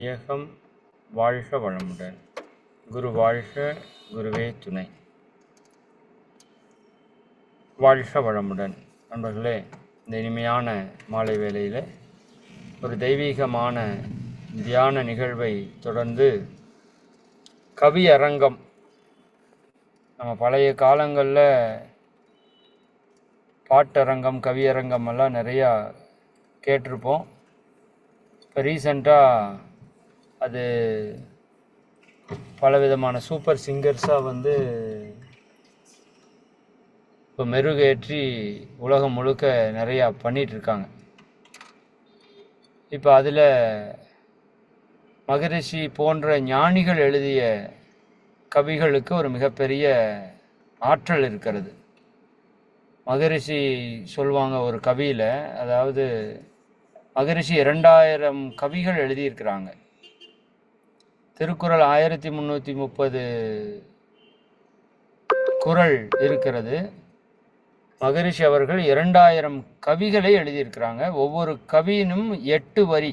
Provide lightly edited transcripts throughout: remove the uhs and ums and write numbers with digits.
இயக்கம் வாழ்க வளமுடன். குரு வாழ்க, குருவே துணை. வாழ்க வளமுடன். நண்பர்களே, இந்த இனிமையான மாலை வேளையில் ஒரு தெய்வீகமான தியான நிகழ்வை தொடர்ந்து கவி அரங்கம். நம்ம பழைய காலங்களில் பாட்டரங்கம், கவியரங்கம் எல்லாம் நிறையா கேட்டிருப்போம். இப்போ ரீசண்டாக அது பலவிதமான சூப்பர் சிங்கர்ஸாக இப்போ மெருகேற்றி உலகம் முழுக்க நிறையா பண்ணிகிட்ருக்காங்க. இப்போ அதில் மகரிஷி போன்ற ஞானிகள் எழுதிய கவிகளுக்கு ஒரு மிகப்பெரிய ஆற்றல் இருக்கிறது. மகரிஷி சொல்லுவாங்க ஒரு கவியில், அதாவது மகரிஷி 2000 கவிகள் எழுதியிருக்கிறாங்க. திருக்குறள் 1330 குறள் இருக்கிறது. மகரிஷி அவர்கள் 2000 கவிகளை எழுதியிருக்கிறாங்க. ஒவ்வொரு கவியினும் 8 வரி.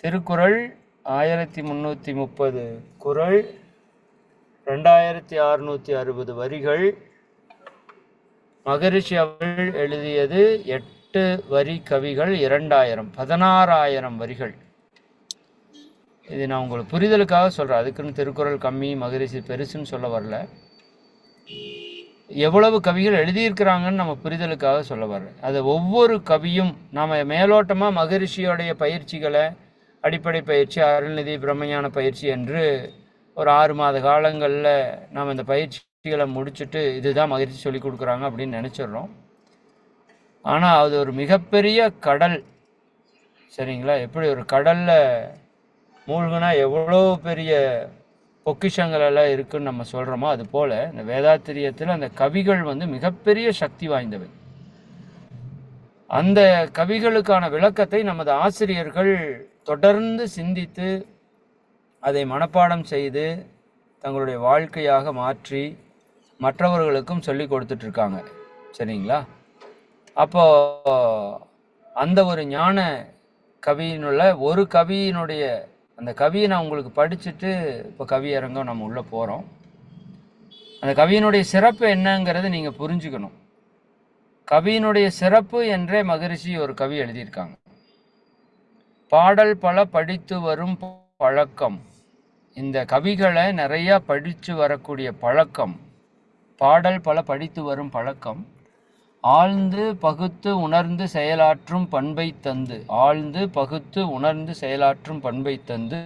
திருக்குறள் 1330 குறள், 2660 வரிகள். மகரிஷி அவர்கள் எழுதியது 8 வரி கவிகள், 2000, 16000 வரிகள். இது நான் உங்களுக்கு புரிதலுக்காக சொல்கிறேன். அதுக்குன்னு திருக்குறள் கம்மி, மகரிஷி பெருசுன்னு சொல்ல வரல. எவ்வளவு கவிகள் எழுதியிருக்கிறாங்கன்னு நம்ம புரிதலுக்காக சொல்ல வர்றேன். அது ஒவ்வொரு கவியும் நாம் மேலோட்டமாக மகரிஷியோடைய பயிற்சிகளை, அடிப்படை பயிற்சி, அருள்நிதி, பிரம்மஞான பயிற்சி என்று ஒரு 6 மாத காலங்களில் நாம் இந்த பயிற்சிகளை முடிச்சுட்டு இதுதான் மகரிஷி சொல்லி கொடுக்குறாங்க அப்படின்னு நினச்சிட்றோம். ஆனால் அது ஒரு மிகப்பெரிய கடல். சரிங்களா? எப்படி ஒரு கடலில் மூழ்குனா எவ்வளோ பெரிய பொக்கிஷங்கள் எல்லாம் இருக்குன்னு நம்ம சொல்கிறோமோ, அது போல் இந்த வேதாத்திரியத்தில் அந்த கவிகள் மிகப்பெரிய சக்தி வாய்ந்தவை. அந்த கவிகளுக்கான விளக்கத்தை நமது ஆசிரியர்கள் தொடர்ந்து சிந்தித்து அதை மனப்பாடம் செய்து தங்களுடைய வாழ்க்கையாக மாற்றி மற்றவர்களுக்கும் சொல்லி கொடுத்துட்ருக்காங்க. சரிங்களா? அப்போ அந்த ஒரு ஞான கவியினுள்ள ஒரு கவியினுடைய அந்த கவியை நான் உங்களுக்கு படிச்சுட்டு இப்போ கவியரங்கம் நம்ம உள்ளே போகிறோம். அந்த கவியினுடைய சிறப்பு என்னங்கிறத நீங்கள் புரிஞ்சுக்கணும். கவியினுடைய சிறப்பு என்றே மகரிஷி ஒரு கவி எழுதியிருக்காங்க. பாடல் பல படித்து வரும் பழக்கம். இந்த கவிகளை நிறையா படித்து வரக்கூடிய பழக்கம், பாடல் பல படித்து வரும் பழக்கம், ஆழ்ந்து பகுத்து உணர்ந்து செயலாற்றும் பண்பை தந்து, ஆழ்ந்து பகுத்து உணர்ந்து செயலாற்றும் பண்பை தந்து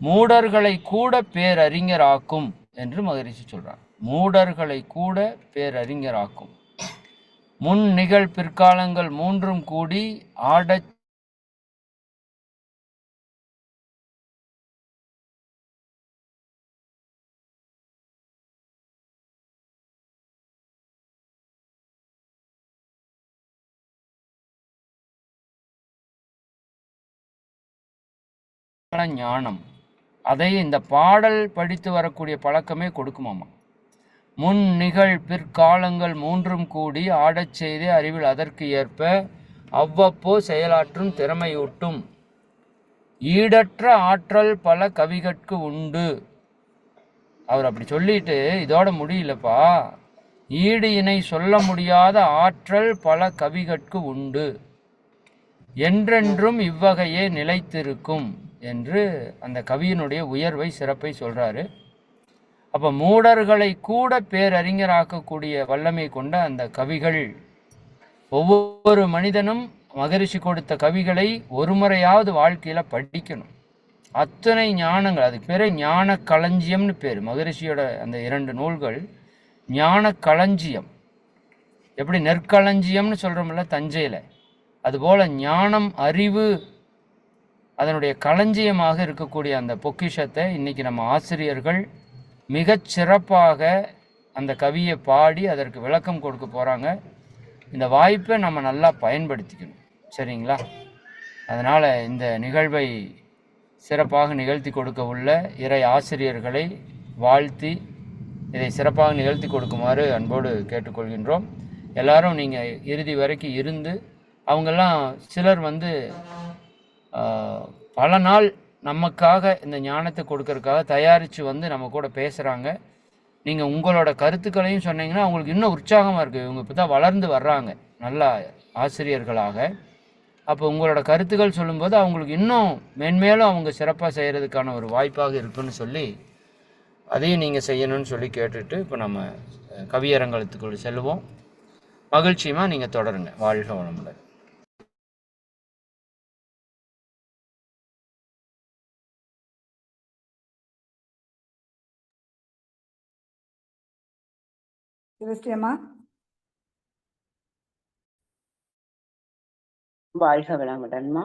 மூடர்களை கூட பேரறிஞராக்கும் என்று மகரிஷி சொல்றார். மூடர்களை கூட பேரறிஞராக்கும். முன் நிகழ் பிற்காலங்கள் மூன்றும் கூடி ஆடச் ஞானம், அதை இந்த பாடல் படித்து வரக்கூடிய பழக்கமே கொடுக்குமாமா. முன் நிகழ் பிற்காலங்கள் மூன்றும் கூடி ஆடச் செய்தே அறிவில் அதற்கு ஏற்ப அவ்வப்போ செயலாற்றும் திறமையூட்டும் ஈடற்ற ஆற்றல் பல கவிகட்கு உண்டு. அவர் அப்படி சொல்லிட்டு இதோட முடியலப்பா, ஈடு இணை சொல்ல முடியாத ஆற்றல் பல கவிகட்கு உண்டு, என்றென்றும் இவ்வகையே நிலைத்திருக்கும் என்று அந்த கவியினுடைய உயர்வை, சிறப்பை சொல்றாரு. அப்போ மூடர்களை கூட பேரறிஞராக்கக்கூடிய வல்லமை கொண்ட அந்த கவிகள், ஒவ்வொரு மனிதனும் மகரிஷி கொடுத்த கவிகளை ஒரு முறையாவது வாழ்க்கையில் படிக்கணும். அத்தனை ஞானங்கள், அதுக்கு பேர் ஞான களஞ்சியம்னு பேர். மகரிஷியோட அந்த 2 நூல்கள் ஞான களஞ்சியம். எப்படி நெற்களஞ்சியம்னு சொல்கிறோம்ல தஞ்சையில், அதுபோல் ஞானம், அறிவு, அதனுடைய களஞ்சியமாக இருக்கக்கூடிய அந்த பொக்கிஷத்தை இன்றைக்கி நம்ம ஆசிரியர்கள் மிகச் சிறப்பாக அந்த கவியை பாடி அதற்கு விளக்கம் கொடுக்க போகிறாங்க. இந்த வாய்ப்பை நம்ம நல்லா பயன்படுத்திக்கணும். சரிங்களா? அதனால் இந்த நிகழ்வை சிறப்பாக நிகழ்த்தி கொடுக்க உள்ள இறை ஆசிரியர்களை வாழ்த்தி இதை சிறப்பாக நிகழ்த்தி கொடுக்குமாறு அன்போடு கேட்டுக்கொள்கின்றோம். எல்லாரும் நீங்கள் இறுதி வரைக்கும் இருந்து, அவங்கெல்லாம் சிலர் பல நாள் நமக்காக இந்த ஞானத்தை கொடுக்கறதுக்காக தயாரித்து வந்து நம்ம கூட பேசுகிறாங்க. நீங்கள் உங்களோட கருத்துக்களையும் சொன்னீங்கன்னா அவங்களுக்கு இன்னும் உற்சாகமாக இருக்குது. இவங்க இப்போ தான் வளர்ந்து வர்றாங்க நல்லா ஆசிரியர்களாக. அப்போ உங்களோட கருத்துக்கள் சொல்லும்போது அவங்களுக்கு இன்னும் மென்மேலும் அவங்க சிறப்பாக செய்கிறதுக்கான ஒரு வாய்ப்பாக இருக்குன்னு சொல்லி அதையும் நீங்கள் செய்யணும்னு சொல்லி கேட்டுட்டு இப்போ நம்ம கவியரங்கத்துக்குள்ள செல்வோம். மகிழ்ச்சியமாக நீங்கள் தொடருங்க. வாழ்க வளமுடன். வாழ்க வளமுடன்மா.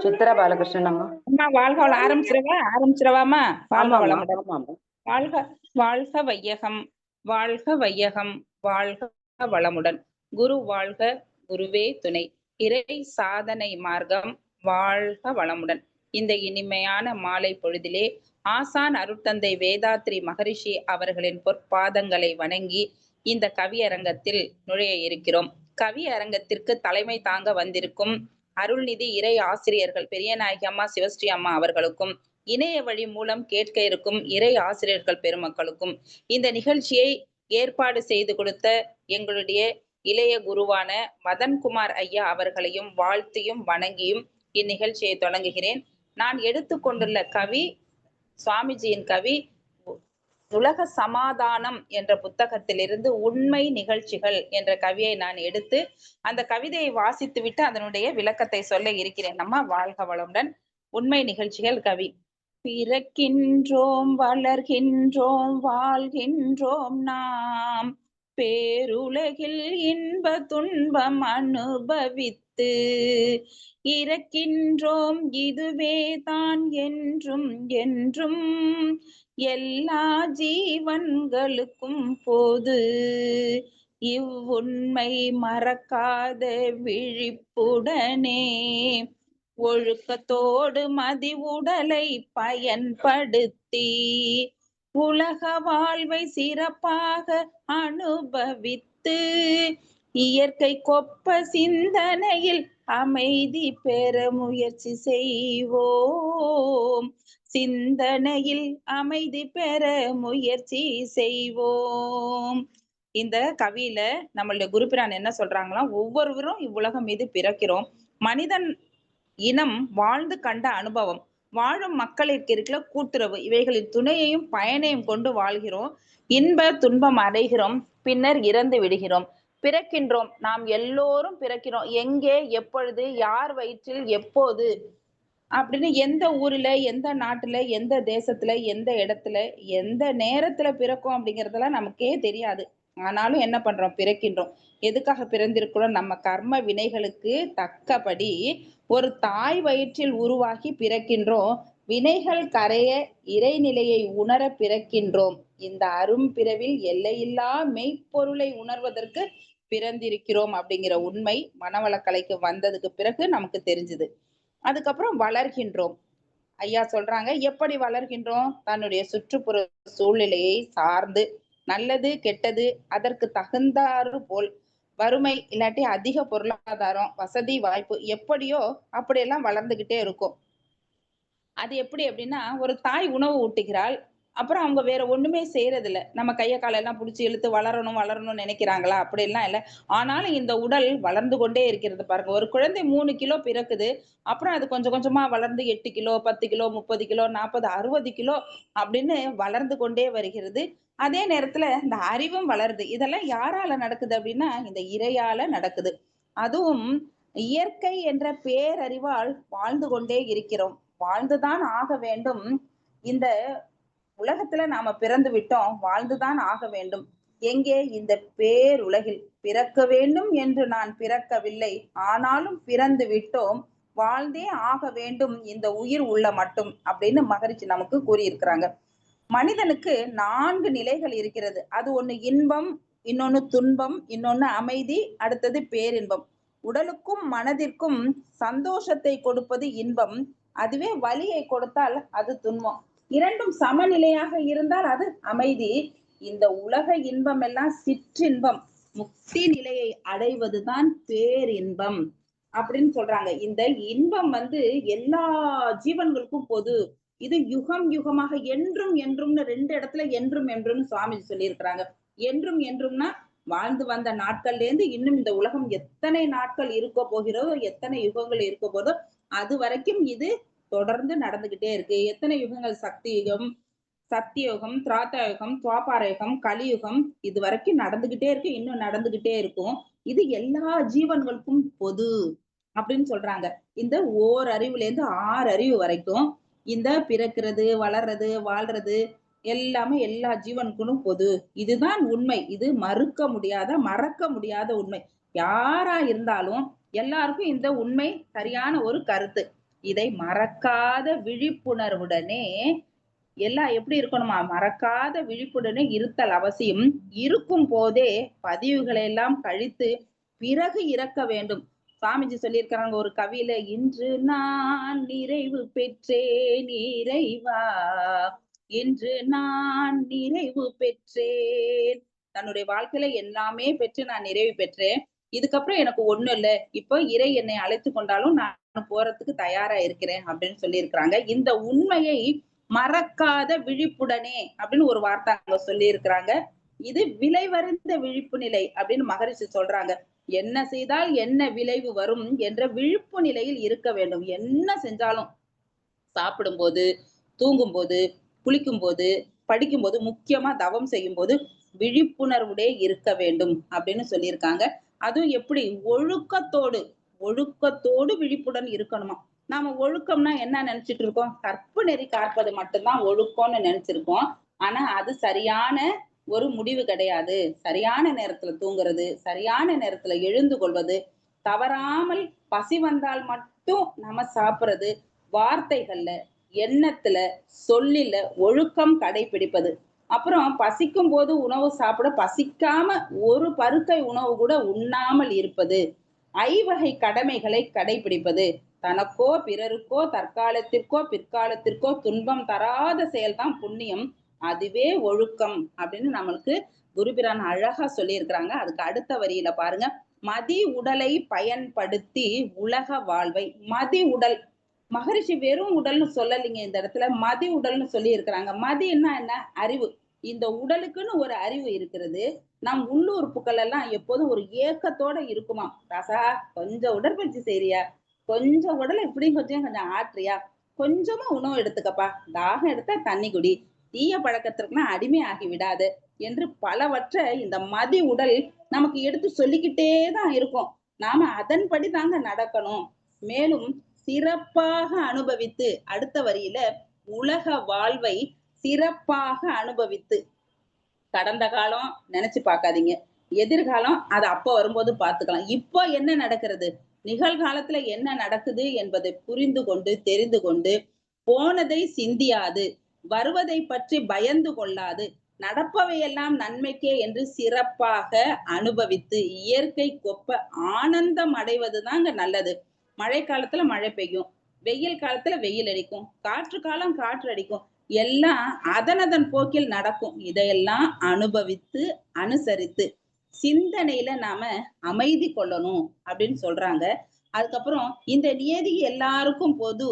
சித்ரா பாலகிருஷ்ணன் அம்மா. அம்மா வாழ்க வளம். ஆரம்பிச்சிடவாமா? வாழ்க வளமுடன். வாழ்க வாழ்க வையகம், வாழ்க வையகம், வாழ்க வளமுடன். குரு வாழ்க, குருவே துணை. இறை சாதனை மார்க்கம் வாழ்க வளமுடன். இந்த இனிமையான மாலை பொழுதிலே ஆசான் அருட்தந்தை வேதாத்ரி மகரிஷி அவர்களின் பொற்பாதங்களை வணங்கி இந்த கவியரங்கத்தில் நுழைய இருக்கிறோம். கவியரங்கத்திற்கு தலைமை தாங்க வந்திருக்கும் அருள்நிதி இறை ஆசிரியர்கள் பெரியநாயகி அம்மா, சிவஸ்ரீ அம்மா அவர்களுக்கும், இணைய வழி மூலம் கேட்க இருக்கும் இறை ஆசிரியர்கள் பெருமக்களுக்கும், இந்த நிகழ்ச்சியை ஏற்பாடு செய்து கொடுத்த எங்களுடைய இளைய குருவான மதன்குமார் ஐயா அவர்களையும் வாழ்த்தியும் வணங்கியும் இந்நிகழ்ச்சியை தொடங்குகிறேன். நான் எடுத்துக்கொண்டுள்ள கவி சுவாமிஜியின் கவி உலக சமாதானம் என்ற புத்தகத்திலிருந்து உண்மை நிகழ்ச்சிகள் என்ற கவியை நான் எடுத்து அந்த கவிதையை வாசித்து விட்டு அதனுடைய விளக்கத்தை சொல்ல இருக்கிறேன். நம்ம வாழ்க வளமுடன். உண்மை நிகழ்ச்சிகள் கவி. பிறக்கின்றோம், வளர்கின்றோம், வாழ்கின்றோம் நாம் பேருலகில் இன்ப துன்பம் அனுபவித்து இறக்கின்றோம், இதுவே தான் என்றும் என்றும் எல்லா ஜீவன்களுக்கும் போது. இவ்வுண்மை மறக்காத விழிப்புடனே ஒழுக்கத்தோடு மதி உடலை பயன்படுத்தி உலக வாழ்வை சிறப்பாக அனுபவித்து இயற்கை கொப்ப சிந்தனையில் அமைதி பெற முயற்சி செய்வோம். சிந்தனையில் அமைதி பெற முயற்சி செய்வோம். இந்த கவியில நம்மளுடைய குருபிரான் என்ன சொல்றாங்களா, ஒவ்வொருவரும் இவ்வுலகம் மீது பிறக்கிறோம். மனிதன் இனம் வாழ்ந்து கண்ட அனுபவம், வாழும் மக்களுக்கு இருக்கிற கூட்டுறவு, இவைகளின் துணையையும் பயனையும் கொண்டு வாழ்கிறோம். இன்ப துன்பம் அடைகிறோம், பின்னர் இறந்து விடுகிறோம். பிறக்கின்றோம், நாம் எல்லோரும் பிறக்கிறோம். எங்கே, எப்பொழுது, யார் வயிற்றில், எப்போது அப்படின்னு, எந்த ஊர்ல, எந்த நாட்டுல, எந்த தேசத்துல, எந்த இடத்துல, எந்த நேரத்துல பிறக்கும் அப்படிங்கறதெல்லாம் நமக்கே தெரியாது. ஆனாலும் என்ன பண்றோம், பிறக்கின்றோம். எதுக்காக பிறந்திருக்கிறோம்? நம்ம கர்ம வினைகளுக்கு தக்கபடி ஒரு தாய் வயிற்றில் உருவாகி பிறக்கின்றோம். வினைகள் கரைய இறைநிலையை உணர பிறக்கின்றோம். இந்த அரும்பிறவில் எல்லையில்லா மெய்ப்பொருளை உணர்வதற்கு பிறந்திருக்கிறோம் அப்படிங்கிற உண்மை மனவளக்கலைக்கு வந்ததுக்கு பிறகு நமக்கு தெரிஞ்சுது. அதுக்கப்புறம் வளர்கின்றோம். ஐயா சொல்றாங்க, எப்படி வளர்கின்றோம்? தன்னுடைய சுற்றுப்புற சூழ்நிலையை சார்ந்து நல்லது கெட்டது அதற்கு தகுந்தாறு போல், வறுமை இல்லாட்டி அதிக பொருளாதாரம், வசதி வாய்ப்பு எப்படியோ அப்படியெல்லாம் வளர்ந்துகிட்டே இருக்கும். அது எப்படி அப்படின்னா, ஒரு தாய் உணவு ஊட்டுகிறாள், அப்புறம் அவங்க வேற ஒண்ணுமே செய்யறது இல்ல. நம்ம கைய காலெல்லாம் பிடிச்சி இழுத்து வளரணும்னு நினைக்கிறாங்களா? அப்படிலாம் இல்ல. ஆனாலும் இந்த உடல் வளர்ந்து கொண்டே இருக்கிறது பாருங்க. ஒரு குழந்தை 3 கிலோ பிறக்குது, அப்புறம் அது கொஞ்சம் கொஞ்சமா வளர்ந்து 8 கிலோ, 10 கிலோ, 30 கிலோ, 40, 60 கிலோ அப்படின்னு வளர்ந்து கொண்டே வருகிறது. அதே நேரத்துல இந்த அறிவும் வளருது. இதெல்லாம் யாரால நடக்குது அப்படின்னா, இந்த இறையால நடக்குது. அதுவும் இயற்கை என்ற பேரறிவால் வாழ்ந்து கொண்டே இருக்கிறோம். வாழ்ந்துதான் ஆக வேண்டும். இந்த உலகத்துல நாம பிறந்து விட்டோம், வாழ்ந்துதான் ஆக வேண்டும். எங்கே? இந்த பேருலகில். பிறக்க வேண்டும் என்று நான் பிறக்கவில்லை, ஆனாலும் பிறந்து விட்டோம், வாழ்ந்தே ஆக வேண்டும் இந்த உயிர் உள்ள மட்டும் அப்படின்னு மகரிஷி நமக்கு கூறியிருக்கிறாங்க. மனிதனுக்கு 4 நிலைகள் இருக்கிறது. அது ஒண்ணு இன்பம், இன்னொன்னு துன்பம், இன்னொன்னு அமைதி, அடுத்தது பேரின்பம். உடலுக்கும் மனதிற்கும் சந்தோஷத்தை கொடுப்பது இன்பம், அதுவே வலியை கொடுத்தால் அது துன்பம். இரண்டும் சமநிலையாக இருந்தால் அது அமைதி. இந்த உலக இன்பம் எல்லாம் சிற்றின்பம். முக்தி நிலையை அடைவதுதான் பேரின்பம். அப்படின்னு சொல்றாங்க. இந்த இன்பம் எல்லா ஜீவன்களுக்கும் பொது. இது யுகம் யுகமாக என்றும் என்றும்னு 2 இடத்துல என்றும் என்றும்னு சுவாமிஜி சொல்லியிருக்கிறாங்க. என்றும் என்றும்னா வாழ்ந்து வந்த நாட்கள்ல இருந்து இன்னும் இந்த உலகம் எத்தனை நாட்கள் இருக்க போகிறதோ, எத்தனை யுகங்கள் இருக்க போதோ, அது வரைக்கும் இது தொடர்ந்து நடந்துகிட்டே இருக்கு. எத்தனை யுகங்கள் சக்தி யுகம், சத்தியுகம், திராத்தா யுகம், துவாபார யுகம், கலியுகம் இது வரைக்கும் நடந்துகிட்டே இருக்கு. இன்னும் நடந்துகிட்டே இருக்கும். இது எல்லா ஜீவன்களுக்கும் பொது அப்படின்னு சொல்றாங்க. இந்த ஓரறிவுல இருந்து 6 அறிவு வரைக்கும் இந்த பிறக்கிறது, வளர்றது, வாழ்றது எல்லாமே எல்லா ஜீவனுக்கும் பொது. இதுதான் உண்மை. இது மறுக்க முடியாத, மறக்க முடியாத உண்மை. யாரா இருந்தாலும் எல்லாருக்கும் இந்த உண்மை சரியான ஒரு கருத்து. இதை மறக்காத விழிப்புணர்வுடனே எல்லாம் எப்படி இருக்கணுமா? மறக்காத விழிப்புடனே இருத்தல் அவசியம். இருக்கும் போதே பதிவுகளை எல்லாம் கழித்து பிறகு இறக்க வேண்டும். சுவாமிஜி சொல்லியிருக்கிறாங்க ஒரு கவியில, இன்று நான் நிறைவு பெற்றேன் இறைவா, இன்று நான் நிறைவு பெற்றேன். தன்னுடைய வாழ்க்கையில எல்லாமே பெற்று நான் நிறைவு பெற்றேன். இதுக்கப்புறம் எனக்கு ஒண்ணும் இல்ல. இப்போ இறை என்னை அழைத்து கொண்டாலும் நான் போறதுக்கு தயாரா இருக்கிறேன் அப்படின்னு சொல்லியிருக்கிறாங்க. இந்த உண்மையை மறக்காத விழிப்புடனே அப்படின்னு ஒரு வார்த்தை அங்க சொல்லி இருக்கிறாங்க. இது விளைவறிந்த விழிப்பு நிலை அப்படின்னு மகரிஷி சொல்றாங்க. என்ன செய்தால் என்ன விளைவு வரும் என்ற விழிப்பு நிலையில் இருக்க வேண்டும். என்ன செஞ்சாலும் சாப்பிடும் போது, தூங்கும் போது, குளிக்கும் போது, படிக்கும் போது, முக்கியமா தவம் செய்யும் போது விழிப்புணர்வுடே இருக்க வேண்டும் அப்படின்னு சொல்லியிருக்காங்க. அதுவும் எப்படி? ஒழுக்கத்தோடு ஒழுக்கத்தோடு விழிப்புடன் இருக்கணுமா. நாம ஒழுக்கம்னா என்ன நினைச்சிட்டு இருக்கோம்? கற்பு நெறி காப்பது மட்டும்தான் ஒழுக்கம்னு நினைச்சிருக்கோம். ஆனா அது சரியான ஒரு முடிவு கிடையாது. சரியான நேரத்துல தூங்குறது, சரியான நேரத்துல எழுந்து கொள்வது, தவறாமல் பசி வந்தால் மட்டும் நம்ம சாப்பிடுறது, வார்த்தைகள்ல, எண்ணத்துல, சொல்லில ஒழுக்கம் கடைபிடிப்பது. அப்புறம் பசிக்கும் போது உணவு சாப்பிட பசிக்காம ஒரு பருக்கை உணவு கூட உண்ணாமல் இருப்பது, ஐவகை கடமைகளை கடைபிடிப்பது, தனக்கோ பிறருக்கோ தற்காலத்திற்கோ பிற்காலத்திற்கோ துன்பம் தராத செயல்தான் புண்ணியம், அதுவே ஒழுக்கம் அப்படின்னு நம்மளுக்கு குருபிரான் அழகா சொல்லியிருக்கிறாங்க. அதுக்கு அடுத்த வரியில பாருங்க, மதி உடலை பயன்படுத்தி உலக வாழ்வை. மதி உடல், மகரிஷி வெறும் உடல்னு சொல்லலைங்க இந்த இடத்துல, மதி உடல்னு சொல்லி இருக்கிறாங்க. மதின்னா என்ன? அறிவு. இந்த உடலுக்குன்னு ஒரு அறிவு இருக்கிறது. நம் உள்ளுறுப்புகள் எல்லாம் எப்போதும் ஒரு ஏக்கத்தோட இருக்குமா. ராசா கொஞ்சம் உடற்பயிற்சி செய்யறியா, கொஞ்சம் உடலை இப்படியும் கொஞ்சம் கொஞ்சம் ஆற்றுறியா, கொஞ்சமா உணவு எடுத்துக்கப்பா, தாகம் எடுத்தா தண்ணி குடி, தீய பழக்கத்திற்குனா அடிமை ஆகி விடாது என்று பலவற்றை இந்த மதி உடல் நமக்கு எடுத்து சொல்லிக்கிட்டே தான் இருக்கும். நாம அதன்படி தாங்க நடக்கணும். மேலும் சிறப்பாக அனுபவித்து, அடுத்த வரியில உலக வாழ்வை சிறப்பாக அனுபவித்து, கடந்த காலம் நினைச்சு பார்க்காதீங்க, எதிர்காலம் அது அப்ப வரும்போது பார்த்துக்கலாம். இப்போ என்ன நடக்கிறது, நிகழ்காலத்துல என்ன நடக்குது என்பதை புரிந்து கொண்டு தெரிந்து கொண்டு, போனதை சிந்தியாது, வருவதை பற்றி பயந்து கொள்ளாது, நடப்பவையெல்லாம் நன்மைக்கே என்று சிறப்பாக அனுபவித்து இயற்கை கொப்ப ஆனந்தம் அடைவதுதாங்க நல்லது. மழை காலத்துல மழை பெய்யும், வெயில் காலத்துல வெயில் அடிக்கும், காற்று காலம் காற்று அடிக்கும், எல்லாம் அதனதன் போக்கில் நடக்கும். இதையெல்லாம் அனுபவித்து அனுசரித்து சிந்தனையில நாம அமைதி கொள்ளணும் அப்படின்னு சொல்றாங்க. அதுக்கப்புறம் இந்த நியதி எல்லாருக்கும் பொது.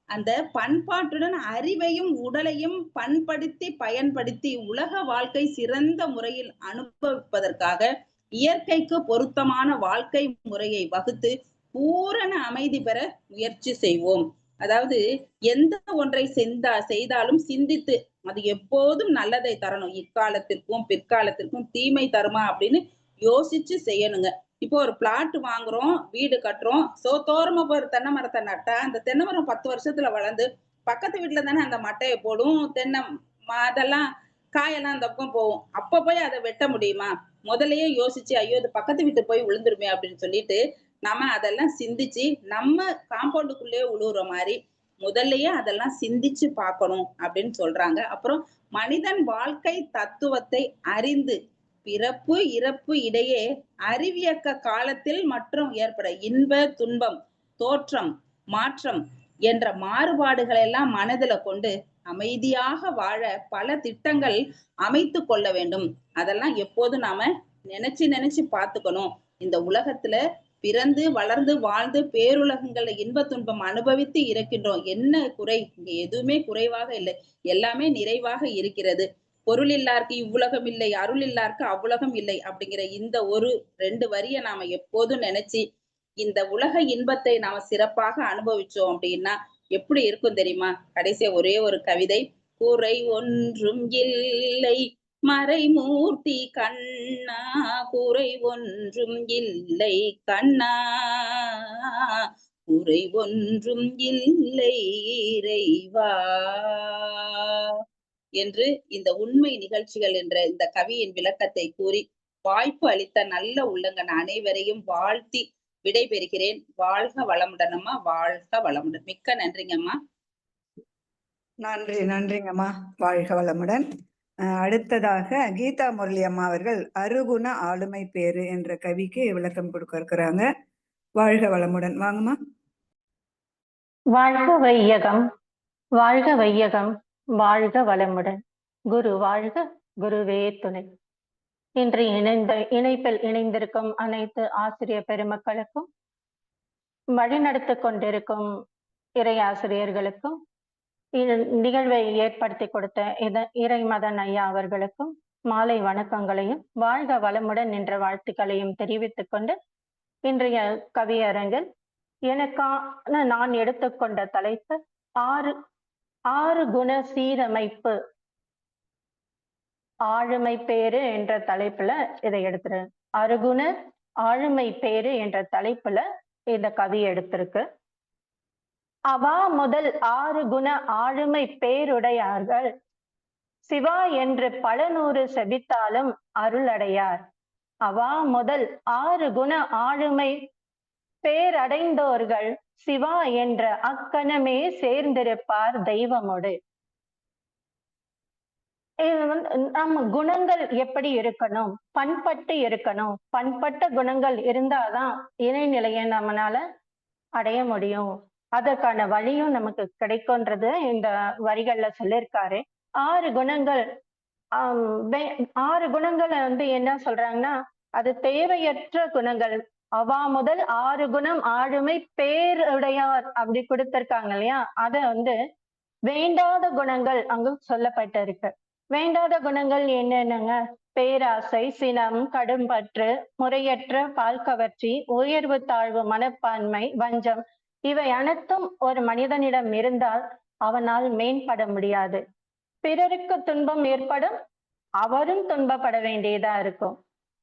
அந்த பண்பாட்டுடன் அறிவையும் உடலையும் பண்படுத்தி பயன்படுத்தி உலக வாழ்க்கை சிறந்த முறையில் அனுபவிப்பதற்காக இயற்கைக்கு பொருத்தமான வாழ்க்கை முறையை வகுத்து பூரண அமைதி பெற முயற்சி செய்வோம். அதாவது எந்த ஒன்றை செய்தாலும் சிந்தித்து அது எப்போதும் நல்லதை தரணும். இக்காலத்திற்கும் பிற்காலத்திற்கும் தீமை தருமா அப்படின்னு யோசிச்சு செய்யணுங்க. இப்போ ஒரு பிளாட் வாங்குறோம், வீடு கட்டுறோம், சோத்தோரமா போய் ஒரு தென்னை மரத்தை நட்டா அந்த தென்னை மரம் 10 வருஷத்துல வளர்ந்து பக்கத்து வீட்டுல தானே அந்த மட்டையை போடும், தென்னை அதெல்லாம் காயெல்லாம் அந்த பக்கம் போகும். அப்ப போய் அதை வெட்ட முடியுமா? முதல்லயே யோசிச்சு ஐயோ இது பக்கத்து வீட்டு போய் விழுந்துருமே அப்படின்னு சொல்லிட்டு நம்ம அதெல்லாம் சிந்திச்சு நம்ம காம்பவுண்டுக்குள்ளேயே உழுவுற மாதிரி முதல்லயே அதெல்லாம் சிந்திச்சு பார்க்கணும் அப்படின்னு சொல்றாங்க. அப்புறம் மனிதன் வாழ்க்கை தத்துவத்தை அறிந்து பிறப்பு இறப்பு இடையே அறிவியக்க காலத்தில் மற்றும் ஏற்பட இன்ப துன்பம் தோற்றம் மாற்றம் என்ற மாறுபாடுகளை எல்லாம் மனதில கொண்டு அமைதியாக வாழ பல திட்டங்கள் அமைத்து கொள்ள வேண்டும். அதெல்லாம் எப்போதும் நாம நினைச்சு நினைச்சு பார்த்துக்கணும். இந்த உலகத்துல பிறந்து வளர்ந்து வாழ்ந்து பேருலகங்கள்ல இன்ப துன்பம் அனுபவித்து இருக்கின்றோம். என்ன குறை? இங்க எதுவுமே குறைவாக இல்லை. எல்லாமே நிறைவாக இருக்கிறது. பொருள் இல்லார்க்கு இவ்வுலகம் இல்லை, அருள் இல்லார்க்கு அவ்வுலகம் இல்லை அப்படிங்கிற இந்த ஒரு 2 வரிய நாம எப்போதும் நினைச்சு, இந்த உலக இன்பத்தை நாம சிறப்பாக அனுபவிச்சோம் அப்படின்னா, எப்படி இருக்கும் தெரியுமா? கடைசியா ஒரே ஒரு கவிதை. குறை ஒன்றும் இல்லை மறைமூர்த்தி கண்ணா, குறை ஒன்றும் இல்லை கண்ணா, குறை ஒன்றும் இல்லை இறைவா என்று இந்த உண்மை நிகழ்ச்சிகள் என்ற இந்த கவியின் விளக்கத்தை கூறி வாய்ப்பு அளித்த நல்ல உள்ளங்கன் அனைவரையும் வாழ்த்தி விடைபெறுகிறேன். வாழ்க வளமுடன் அம்மா, வாழ்க வளமுடன். மிக்க நன்றிங்கம்மா. நன்றி, நன்றிங்கம்மா. வாழ்க வளமுடன். அடுத்ததாக கீதா முரளி அம்மா அவர்கள் அருகுண ஆளுமை பேரு என்ற கவிக்கு விளக்கம் கொடுக்க இருக்கிறாங்க. வாழ்க வளமுடன். வாங்கம்மா. வாழ்க வையகம், வாழ்க வையகம், வாழ்க வளமுடன். குரு வாழ்க, குருவே துணை. இன்று இணைப்பில் இணைந்திருக்கும் அனைத்து ஆசிரியர் பெருமக்களுக்கும், வழிநடத்தி கொண்டிருக்கும் இறை ஆசிரியர்களுக்கும், நிகழ்வை ஏற்படுத்தி கொடுத்த இறைமதன் ஐயா அவர்களுக்கும் மாலை வணக்கங்களையும் வாழ்க வளமுடன் என்ற வாழ்த்துக்களையும் தெரிவித்துக் கொண்டு, இன்றைய கவியரங்கில் எனக்கான நான் எடுத்துக்கொண்ட தலைப்பு ஆறு குண சீரமைப்பு ஆளுமை பேரு என்ற தலைப்புல இதை எடுத்துரு. அருகுண ஆளுமை பேரு என்ற தலைப்புல இந்த கவி எடுத்திருக்கு. அவா முதல் 6 குண ஆளுமை பேருடையார்கள் சிவா என்று பல நூறு செபித்தாலும் அருளடையார். அவா முதல் 6 குண ஆளுமை பேரடைந்தோர்கள் சிவா என்ற அக்கணமே சேர்ந்திருப்பார் தெய்வமோடு. நம்ம குணங்கள் எப்படி இருக்கணும்? பண்பட்டு இருக்கணும். பண்பட்ட குணங்கள் இருந்தாதான் இறைநிலையை நம்மளால அடைய முடியும். அதற்கான வழியும் நமக்கு கிடைக்கும்ன்றது இந்த வரிகள்ல சொல்லியிருக்காரு. 6 குணங்கள் 6 குணங்களை என்ன சொல்றாங்கன்னா, அது தேவையற்ற குணங்கள். அவா முதல் 6 குணம் ஆளுமை பேருடையார் அப்படி கொடுத்திருக்காங்க இல்லையா? அத வேண்டாத குணங்கள் அங்கு சொல்லப்பட்டிருக்கு. வேண்டாத குணங்கள் என்னென்னங்க? பேராசை, சினம், கடும்பற்று, முறையற்ற பால் கவர்ச்சி, உயர்வு தாழ்வு மனப்பான்மை, வஞ்சம், இவை அனைத்தும் ஒரு மனிதனிடம் இருந்தால் அவனால் மேம்பட முடியாது. பிறருக்கு துன்பம் ஏற்படும், அவரும் துன்பப்பட வேண்டியதா இருக்கும்.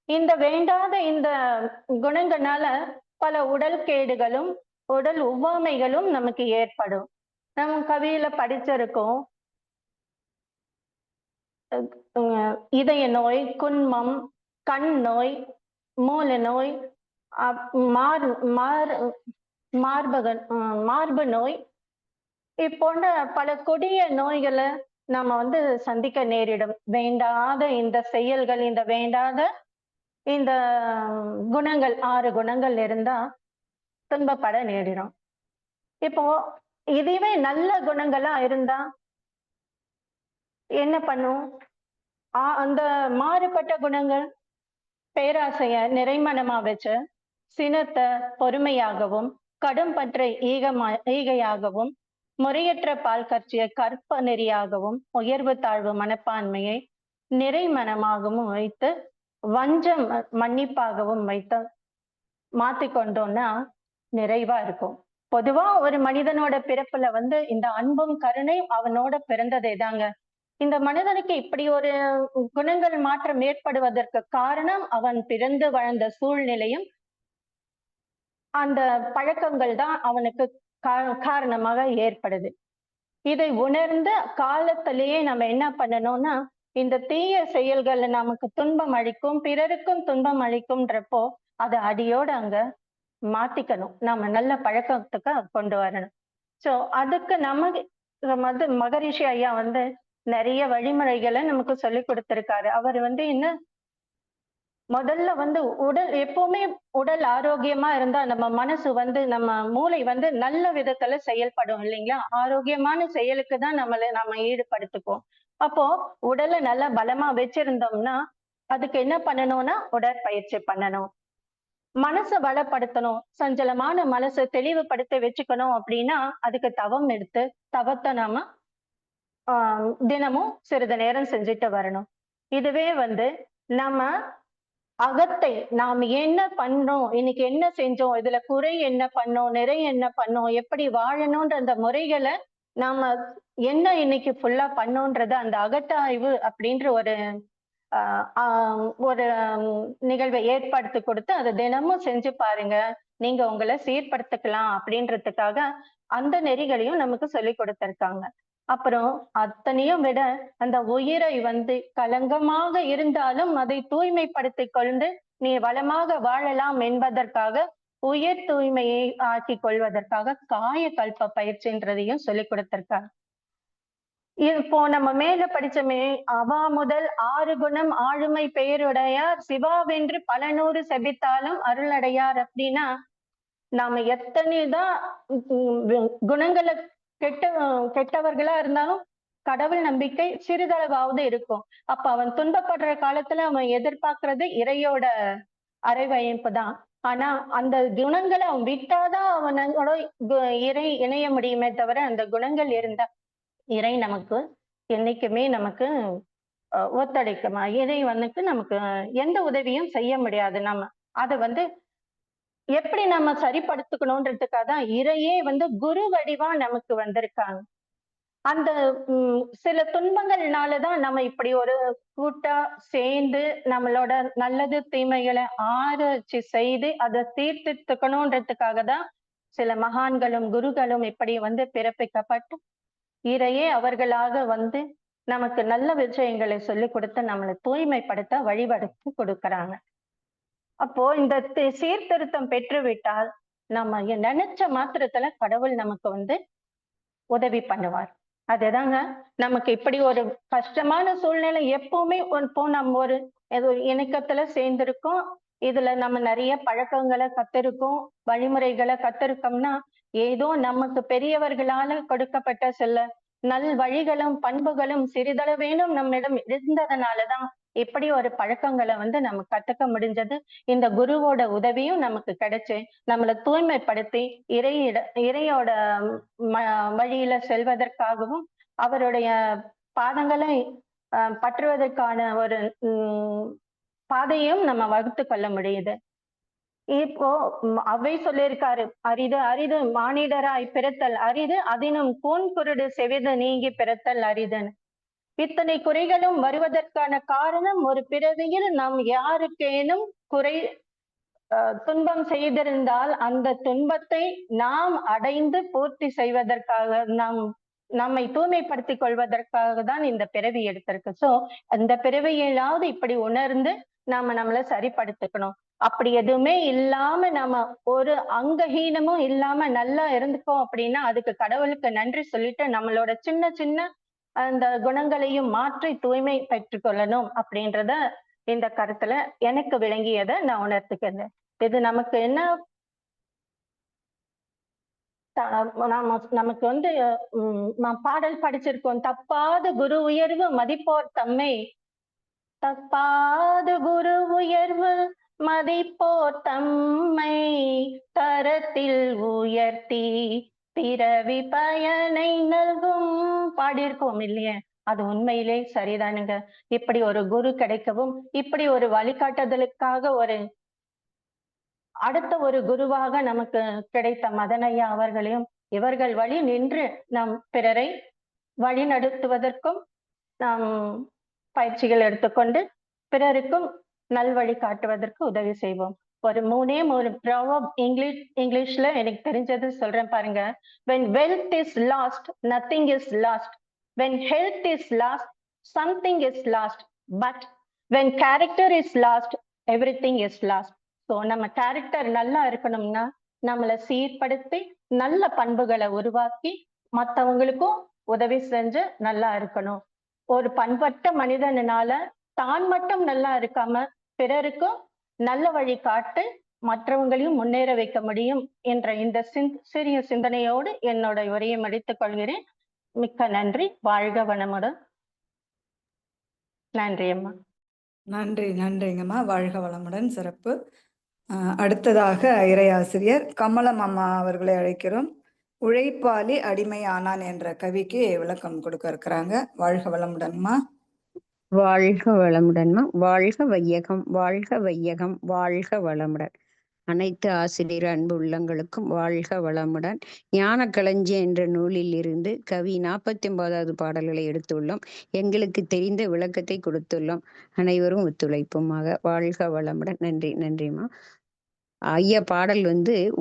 இந்த வேண்டாத இந்த குணங்களால பல உடல் கேடுகளும் உடல் ஒவ்வாமைகளும் நமக்கு ஏற்படும். நம்ம கவியில படிச்சிருக்கோம், இதய நோய், குன்மம், கண் நோய், மூல நோய், மார்பு நோய், இப்போன்ற பல கொடிய நோய்களை நம்ம சந்திக்க நேரிடும். வேண்டாத இந்த செயல்கள், இந்த வேண்டாத இந்த குணங்கள் 6 குணங்கள் இருந்தா துன்பப்பட நேரிடும். இப்போ இதுவே நல்ல குணங்களா இருந்தா என்ன பண்ணும்? அந்த மாறுபட்ட குணங்கள் பேராசைய நிறைமனமா வச்சு, சினத்தை பொறுமையாகவும், கடும் பற்றை ஈகையாகவும், முறையற்ற பால் கற்சிய கற்ப நெறியாகவும், உயர்வு தாழ்வு மனப்பான்மையை நிறைமனமாகவும் வைத்து, வஞ்சம் மன்னிப்பாகவும் வைத்து மாத்திக்கொண்டோம்னா நிறைவா இருக்கும். பொதுவா ஒரு மனிதனோட பிறப்புல இந்த அன்பும் கருணை அவனோட பிறந்ததே தாங்க. இந்த மனிதனுக்கு இப்படி ஒரு குணங்கள் மாற்றம் ஏற்படுவதற்கு காரணம் அவன் பிறந்து வளர்ந்த சூழ்நிலையும் அந்த பழக்கங்கள் தான் அவனுக்கு காரணமாக ஏற்படுது. இதை உணர்ந்த காலத்திலேயே நம்ம என்ன பண்ணணும்னா, இந்த தீய செயல்கள் நமக்கு துன்பம் அளிக்கும், பிறருக்கும் துன்பம் அளிக்கும்ன்றப்போ அதை அடியோடு அங்க மாத்திக்கணும். நம்ம நல்ல பழக்கத்துக்கு கொண்டு வரணும். சோ அதுக்கு நம்ம மகரிஷி ஐயா நிறைய வழிமுறைகளை நமக்கு சொல்லி கொடுத்திருக்காரு. அவர் என்ன முதல்ல உடல் எப்பவுமே உடல் ஆரோக்கியமா இருந்தா நம்ம மனசு நம்ம மூளை நல்ல விதத்துல செயல்படும் இல்லைங்களா? ஆரோக்கியமான செயலுக்கு தான் நம்ம ஈடுபடுத்திக்குவோம். அப்போ உடலை நல்லா பலமா வச்சிருந்தோம்னா அதுக்கு என்ன பண்ணணும்னா உடற்பயிற்சி பண்ணணும். மனசை வளப்படுத்தணும், சஞ்சலமான மனசை தெளிவுபடுத்தி வச்சுக்கணும் அப்படின்னா அதுக்கு தவம் எடுத்து தவத்தை நாம தினமும் சிறிது நேரம் செஞ்சுட்டு வரணும். இதுவே நம்ம அகத்தை நாம் என்ன பண்ணோம், இன்னைக்கு என்ன செஞ்சோம், இதுல குறை என்ன பண்ணோம், நிறை என்ன பண்ணோம், எப்படி வாழணும்ன்ற அந்த முறைகளை நாம என்ன இன்னைக்கு ஃபுல்லா பண்ணோன்றது அந்த அகத்தாய்வு அப்படின்ற ஒரு நிகழ்வை ஏற்படுத்தி கொடுத்து அதை தினமும் செஞ்சு பாருங்க, நீங்க உங்களை சீர்படுத்திக்கலாம் அப்படின்றதுக்காக அந்த நெறிகளையும் நமக்கு சொல்லி கொடுத்திருக்காங்க. அப்புறம் அத்தனையும் விட அந்த உயிரை களங்கமாக இருந்தாலும் அதை தூய்மைப்படுத்தி கொண்டு நீ வளமாக வாழலாம் என்பதற்காக உயிர் தூய்மையை ஆக்கி கொள்வதற்காக காய கல்ப பயிற்சின்றதையும் சொல்லி கொடுத்திருக்காங்க. இப்போ நம்ம மேல படிச்சமே, அவா முதல் 6 குணம் ஆளுமை பெயருடையார் சிவாவென்று பல நூறு செபித்தாலும் அருளடையார் அப்படின்னா நாம எத்தனைதான் குணங்களை கெட்டவர்களா இருந்தாலும் கடவுள் நம்பிக்கை சிறிதளவாவது இருக்கும். அப்ப அவன் துன்பப்படுற காலத்துல அவன் எதிர்பார்க்கறது இறையோட அரைவயப்பு தான். ஆனா அந்த குணங்களை அவன் விட்டாதான் அவனோட இறை இணைய முடியுமே தவிர அந்த குணங்கள் இருந்தா இறை நமக்கு என்னைக்குமே நமக்கு ஒத்துழைக்குமா, இறை நமக்கு எந்த உதவியும் செய்ய முடியாது. நம்ம அதை எப்படி நம்ம சரிப்படுத்திக்கணும்ன்றதுக்காக தான் இறையே குரு வடிவா நமக்கு வந்திருக்காங்க. அந்த சில துன்பங்கள்னாலதான் நம்ம இப்படி ஒரு கூட்டா சேர்ந்து நம்மளோட நல்லது தீமைகளை ஆராய்ச்சி செய்து அதை தீர்த்துக்கணும்ன்றதுக்காக தான் சில மகான்களும் குருகளும் இப்படி பிறப்பிக்கப்பட்டு இறையே அவர்களாக நமக்கு நல்ல விஷயங்களை சொல்லி கொடுத்து நம்மளை தூய்மைப்படுத்த வழிபடுத்தி கொடுக்கறாங்க. அப்போ இந்த சீர்திருத்தம் பெற்றுவிட்டால் நம்ம நினைச்ச மாத்திரத்துல கடவுள் நமக்கு உதவி பண்ணுவார். அதுதாங்க நமக்கு இப்படி ஒரு கஷ்டமான சூழ்நிலை எப்பவுமே இப்போ நம்ம ஒரு இணக்கத்துல சேர்ந்திருக்கோம், இதுல நம்ம நிறைய பழக்கங்களை கத்திருக்கோம், வழிமுறைகளை கத்திருக்கோம்னா ஏதோ நமக்கு பெரியவர்களால கொடுக்கப்பட்ட சில நல் வழிகளும் பண்புகளும் சிறிதளவேனும் நம்மிடம் இருந்ததுனாலதான் இப்படி ஒரு பழக்கங்களை நம்ம கத்துக்க முடிஞ்சது. இந்த குருவோட உதவியும் நமக்கு கிடைச்சு நம்மளை தூய்மைப்படுத்தி இறையோட வழியில செல்வதற்காகவும் அவருடைய பாதங்களை பற்றுவதற்கான ஒரு பாதையும் நம்ம வகுத்து கொள்ள முடியுது. இப்போ அவை சொல்லியிருக்காரு, அரிது அரிது மானிடராய் பிறத்தல் அரிது, அதினும் கூன் குருடு செவிது நீங்கி பிறத்தல் அரிதுன்னு. இத்தனை குறைகளும் வருவதற்கான காரணம் ஒரு பிறவியில் நாம் யாருக்கேனும் துன்பம் செய்திருந்தால் அந்த துன்பத்தை நாம் அடைந்து பூர்த்தி செய்வதற்காக நம்மை தூய்மைப்படுத்திக் கொள்வதற்காக தான் இந்த பிறவி எடுத்திருக்கு. சோ அந்த பிறவியிலாவது இப்படி உணர்ந்து நம்மளை சரிப்படுத்திக்கணும். அப்படி எதுவுமே இல்லாம நம்ம ஒரு அங்கஹீனமும் இல்லாம நல்லா இருந்துக்கோம் அப்படின்னா அதுக்கு கடவுளுக்கு நன்றி சொல்லிட்டு நம்மளோட சின்ன சின்ன அந்த குணங்களையும் மாற்றி தூய்மை பெற்றுக்கொள்ளணும் அப்படின்றத இந்த கருத்துல எனக்கு விளங்கியதை நான் உணர்த்துக்கிறேன். இது நமக்கு என்ன, நமக்கு பாடல் படிச்சிருக்கோம், தப்பாத குரு உயர்வு மதிப்போர் தம்மை, தப்பாத குரு உயர்வு மதிப்போர் தம்மை தரத்தில் உயர்த்தி பிறவி பயனை நல்கும் பாடியிருக்கோம் இல்லையே, அது உண்மையிலே சரிதானுங்க. இப்படி ஒரு குரு கிடைக்கவும் இப்படி ஒரு வழிகாட்டுதலுக்காக ஒரு அடுத்த ஒரு குருவாக நமக்கு கிடைத்த மதனையா அவர்களையும் இவர்கள் வழி நின்று நாம் பிறரை வழி நடத்துவதற்கும் நாம் பயிற்சிகள் எடுத்துக்கொண்டு பிறருக்கும் நல்வழி காட்டுவதற்கு உதவி செய்வோம். ஒரு மூணு ப்ராவர்ப் இங்கிலீஷ்ல எனக்கு தெரிஞ்சது சொல்றேன் பாருங்க. when wealth is lost nothing is lost, when health is lost something is lost, but when character is lost everything is lost. So நம்ம கேரக்டர் நல்லா இருக்கணும்னா நம்மளை சீர்படுத்தி நல்ல பண்புகளை உருவாக்கி மற்றவங்களுக்கும் உதவி செஞ்சு நல்லா இருக்கணும். ஒரு பண்பட்ட மனிதனால தான் மட்டும் நல்லா இருக்காம பிறருக்கும் நல்ல வழி காட்டு மற்றவங்களையும் முன்னேற வைக்க முடியும் என்ற இந்த சிறிய சிந்தனையோடு என்னோட உரையை முடித்துக் கொள்கிறேன். மிக்க நன்றி. வாழ்க வளமுடன். நன்றி அம்மா. நன்றிங்கம்மா. வாழ்க வளமுடன். சிறப்பு. அடுத்ததாக இறையாசிரியர் கமலம் அம்மா அவர்களை அழைக்கிறோம். உழைப்பாளி அடிமை ஆனான் என்ற கவிக்கு விளக்கம் கொடுக்க இருக்கிறாங்க. வாழ்க வளமுடன்மா. வாழ்க வளமுடன்மா. வாழ்க வையகம், வாழ்க வையகம், வாழ்க வளமுடன். அனைத்து ஆசிரியர் அன்பு உள்ளங்களுக்கும் வாழ்க வளமுடன். ஞான களஞ்சியம் என்ற நூலில் இருந்து கவி 49வது பாடல்களை எடுத்துள்ளோம். எங்களுக்கு தெரிந்த விளக்கத்தை கொடுத்துள்ளோம். அனைவரும் ஒத்துழைப்புமாக. வாழ்க வளமுடன். நன்றி. நன்றிம்மா. ஐயா பாடல்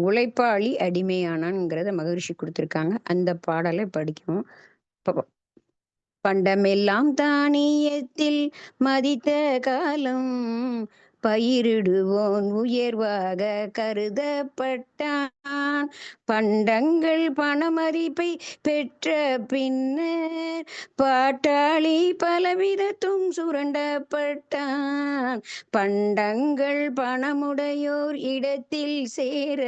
உழைப்பாளி அடிமையானான்ங்கிறத மகரிஷி கொடுத்துருக்காங்க. அந்த பாடலை படிக்கணும். பண்டமெல்லாம் தானியத்தில் மதித்த காலம் பயிரிடுவோன் உயர்வாக கருதப்பட்டான். பண்டங்கள் பணமதிப்பை பெற்ற பின்னர் பாட்டாளி பலவிதத்தும் சுரண்டப்பட்டான். பண்டங்கள் பணமுடையோர் இடத்தில் சேர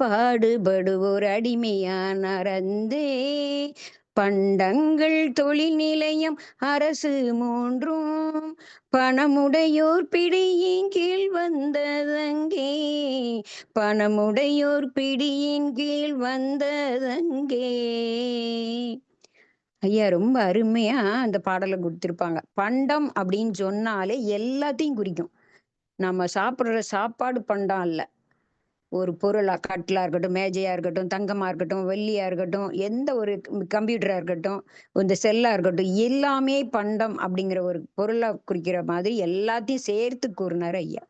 பாடுபடுவோர் அடிமையானார் அந்தே. பண்டங்கள் தொழில் நிலையம் அரசு மூன்றும் பணமுடையோர் பிடியின் கீழ் வந்ததங்கே. பணமுடையோர் பிடியின் கீழ் வந்ததங்கே. ஐயா ரொம்ப அருமையா அந்த பாடலை கொடுத்திருப்பாங்க. பண்டம் அப்படின்னு சொன்னாலே எல்லாத்தையும் குறிக்கும். நம்ம சாப்பிடுற சாப்பாடு பண்டம் இல்ல, ஒரு பொருளா, கட்டிலா இருக்கட்டும், மேஜையா இருக்கட்டும், தங்கமா இருக்கட்டும், வெள்ளியா இருக்கட்டும், எந்த ஒரு கம்ப்யூட்டரா இருக்கட்டும், இந்த செல்லா இருக்கட்டும், எல்லாமே பண்டம் அப்படிங்கிற ஒரு பொருளை குறிக்கிற மாதிரி எல்லாத்தையும் சேர்த்து கூறினாரு ஐயா.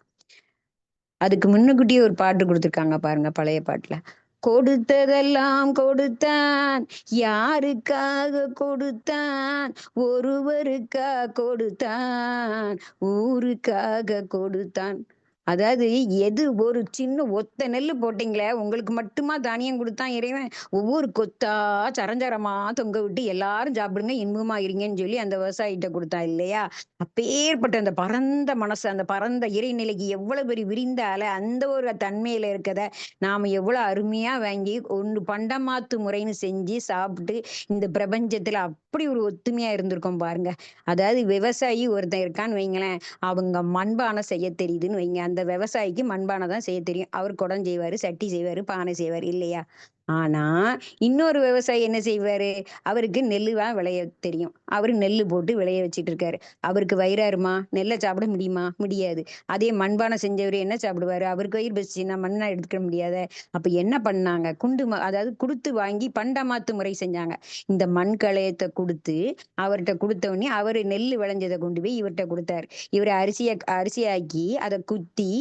அதுக்கு முன்னுக்கூட்டியே ஒரு பாட்டு கொடுத்துருக்காங்க பாருங்க, பழைய பாட்டுல. கொடுத்ததெல்லாம் கொடுத்தான், யாருக்காக கொடுத்தான், ஒருவருக்காக கொடுத்தான், ஊருக்காக கொடுத்தான். அதாவது எது ஒரு சின்ன ஒத்த நெல்லு போட்டீங்களே, உங்களுக்கு மட்டுமா தானியம் கொடுத்தான் இறைவன்? ஒவ்வொரு கொத்தா சரஞ்சரமா தொங்க விட்டு எல்லாரும் சாப்பிடுங்க, இன்பமா இருங்கன்னு சொல்லி அந்த விவசாயிட்ட கொடுத்தான் இல்லையா? அப்பேற்பட்ட அந்த பரந்த மனசு, அந்த பரந்த இறைநிலைக்கு எவ்வளவு பெரிய விரிந்த அலை, அந்த ஒரு தன்மையில இருக்கத நாம எவ்வளவு அருமையா வாங்கி ஒன்று பண்டமாத்து முறைன்னு செஞ்சு சாப்பிட்டு இந்த பிரபஞ்சத்துல அப்படி ஒரு ஒத்துமையா இருந்திருக்கோம் பாருங்க. அதாவது விவசாயி ஒருத்தன் இருக்கான்னு வைங்களேன், அவங்க மண்பானை செய்ய தெரியுதுன்னு வைங்க. அந்த விவசாயிக்கு மண்பானை தான் செய்ய தெரியும். அவர் குடம் செய்வாரு, சட்டி செய்வாரு, பானை செய்வாரு இல்லையா? ஆனா இன்னொரு விவசாயி என்ன செய்வாரு? அவருக்கு நெல்லுதான் விளைய தெரியும். அவரு நெல்லு போட்டு விளைய வச்சிட்டு இருக்காரு. அவருக்கு வயிறாருமா? நெல்லை சாப்பிட முடியுமா? முடியாது. அதே மண்பானை செஞ்சவரு என்ன சாப்பிடுவாரு? அவருக்கு வயிறு பசிச்சுன்னா மண்ணா எடுத்துக்க முடியாத. அப்ப என்ன பண்ணாங்க? அதாவது கொடுத்து வாங்கி பண்டமாத்து முறை செஞ்சாங்க. இந்த மண் களையத்தை கொடுத்து அவர்கிட்ட கொடுத்த உடனே அவரு நெல்லு விளைஞ்சதை கொண்டு போய் இவர்கிட்ட கொடுத்தாரு. இவர் அரிசியாக்கி அதை குத்தி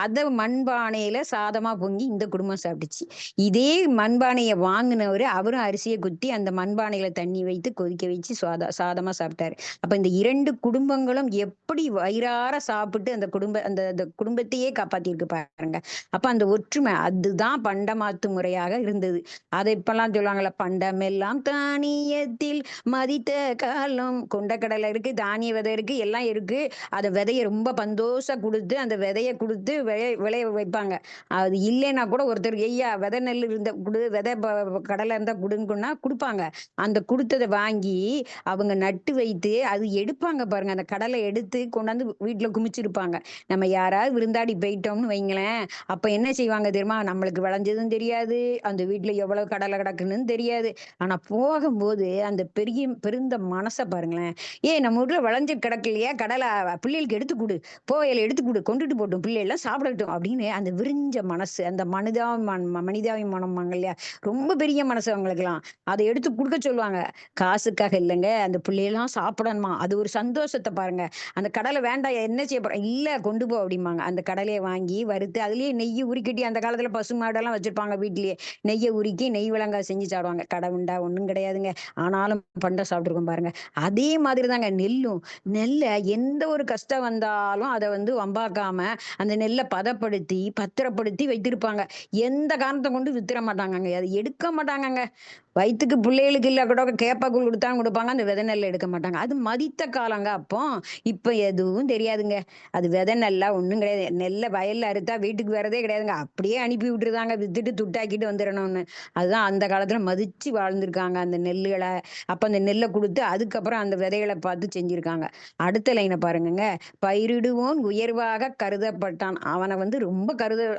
அதை மண்பானையில சாதமா பொங்கி இந்த குடும்பம் சாப்பிட்டுச்சு. இதே மண்பானையை வாங்கினவரு அவரும் அரிசியை குத்தி அந்த மண்பானையில தண்ணி வைத்து கொதிக்க வச்சு சாதமா சாப்பிட்டாரு. அப்ப இந்த 2 குடும்பங்களும் எப்படி வயிறார சாப்பிட்டு அந்த குடும்பத்தையே காப்பாத்திருக்கு பாருங்க. அப்ப அந்த ஒற்றுமை, அதுதான் பண்டமாத்து முறையாக இருந்தது. அதை இப்பெல்லாம் சொல்லுவாங்கல்ல, பண்டமெல்லாம் தானியத்தில் மதித்த காலம். கொண்டக்கடலை இருக்கு, தானிய விதை இருக்கு, எல்லாம் இருக்கு. அந்த விதையை ரொம்ப பந்தோசா கொடுத்து அந்த விதையை கொடுத்து விளைய வைப்பாங்க. அது இல்லைன்னா கூட ஒருத்தர் ஐயா விதை நெல் இருந்த குடு, விதை கடலை இருந்தா குடுன்னா கொடுப்பாங்க. அந்த கொடுத்ததை வாங்கி அவங்க நட்டு வைத்து அது எடுப்பாங்க பாருங்க. அந்த கடலை எடுத்து கொண்டாந்து வீட்டுல குமிச்சிருப்பாங்க. நம்ம யாராவது விருந்தாடி போயிட்டோம்னு வைங்களேன், அப்ப என்ன செய்வாங்க தெரியுமா? நம்மளுக்கு விளைஞ்சதும் தெரியாது, அந்த வீட்டுல எவ்வளவு கடலை கிடக்குன்னு தெரியாது. ஆனா போகும்போது அந்த பெருந்த மனசை பாருங்களேன். நம்ம வீட்டுல விளைஞ்சு கிடக்கலையா கடலை, பிள்ளைகளுக்கு எடுத்து கொடு, போயில எடுத்து கொடு, கொண்டுட்டு போட்டும், பிள்ளை எல்லாம் சாப்பிடட்டும் அப்படின்னு அந்த விரிஞ்ச மனசு, அந்த மனிதாபிமானம் இல்லையா, ரொம்ப பெரிய மனசு அவங்களுக்குலாம். அதை எடுத்து கொடுக்க சொல்லுவாங்க. காசுக்காக இல்லைங்க, அந்த பிள்ளையெல்லாம் சாப்பிடணுமா, அது ஒரு சந்தோஷத்தை பாருங்க. அந்த கடலை வேண்டாம், என்ன செய்ய போறோம், இல்ல கொண்டு போ அப்படிம்பாங்க. அந்த கடலையை வாங்கி வறுத்து அதுலயே நெய்யை உருக்கிட்டி, அந்த காலத்துல பசு மாடெல்லாம் வச்சிருப்பாங்க வீட்லயே, நெய்யை உருக்கி நெய் விலங்கா செஞ்சு சாப்பிடுவாங்க. கடை உண்டா ஒண்ணும் கிடையாதுங்க, ஆனாலும் பண்டம் சாப்பிட்டுருக்கோம் பாருங்க. அதே மாதிரிதாங்க நெல்லும். நெல்லை எந்த ஒரு கஷ்டம் வந்தாலும் அதை வம்பாக்காம அந்த நெல்லை பதப்படுத்தி பத்திரப்படுத்தி வைத்திருப்பாங்க. எந்த காரணத்தை கொண்டு வித்துற மாட்டாங்க. கொடுப்பாங்கங்க. அது எடுக்க மாட்டாங்கங்க. வயிற்றுக்கு பிள்ளைகளுக்கு இல்லை கூட கேப்பாக்குள் கொடுத்தாலும் கொடுப்பாங்க, அந்த விதை நெல் எடுக்க மாட்டாங்க. அது மதித்த காலங்க அப்போ. இப்போ எதுவும் தெரியாதுங்க. அது விதை நெல்லா ஒன்றும் கிடையாது. நெல்லை வயல்ல அறுத்தா வீட்டுக்கு வரதே கிடையாதுங்க. அப்படியே அனுப்பி விட்டுருதாங்க, வித்துட்டு துட்டாக்கிட்டு வந்துடணும்னு. அதுதான் அந்த காலத்துல மதிச்சு வாழ்ந்திருக்காங்க அந்த நெல்லுகளை. அப்ப அந்த நெல்லை கொடுத்து அதுக்கப்புறம் அந்த விதைகளை பார்த்து செஞ்சிருக்காங்க. அடுத்த லைனை பாருங்கங்க. பயிரிடுவோன் உயர்வாக கருதப்பட்டான். அவனை ரொம்ப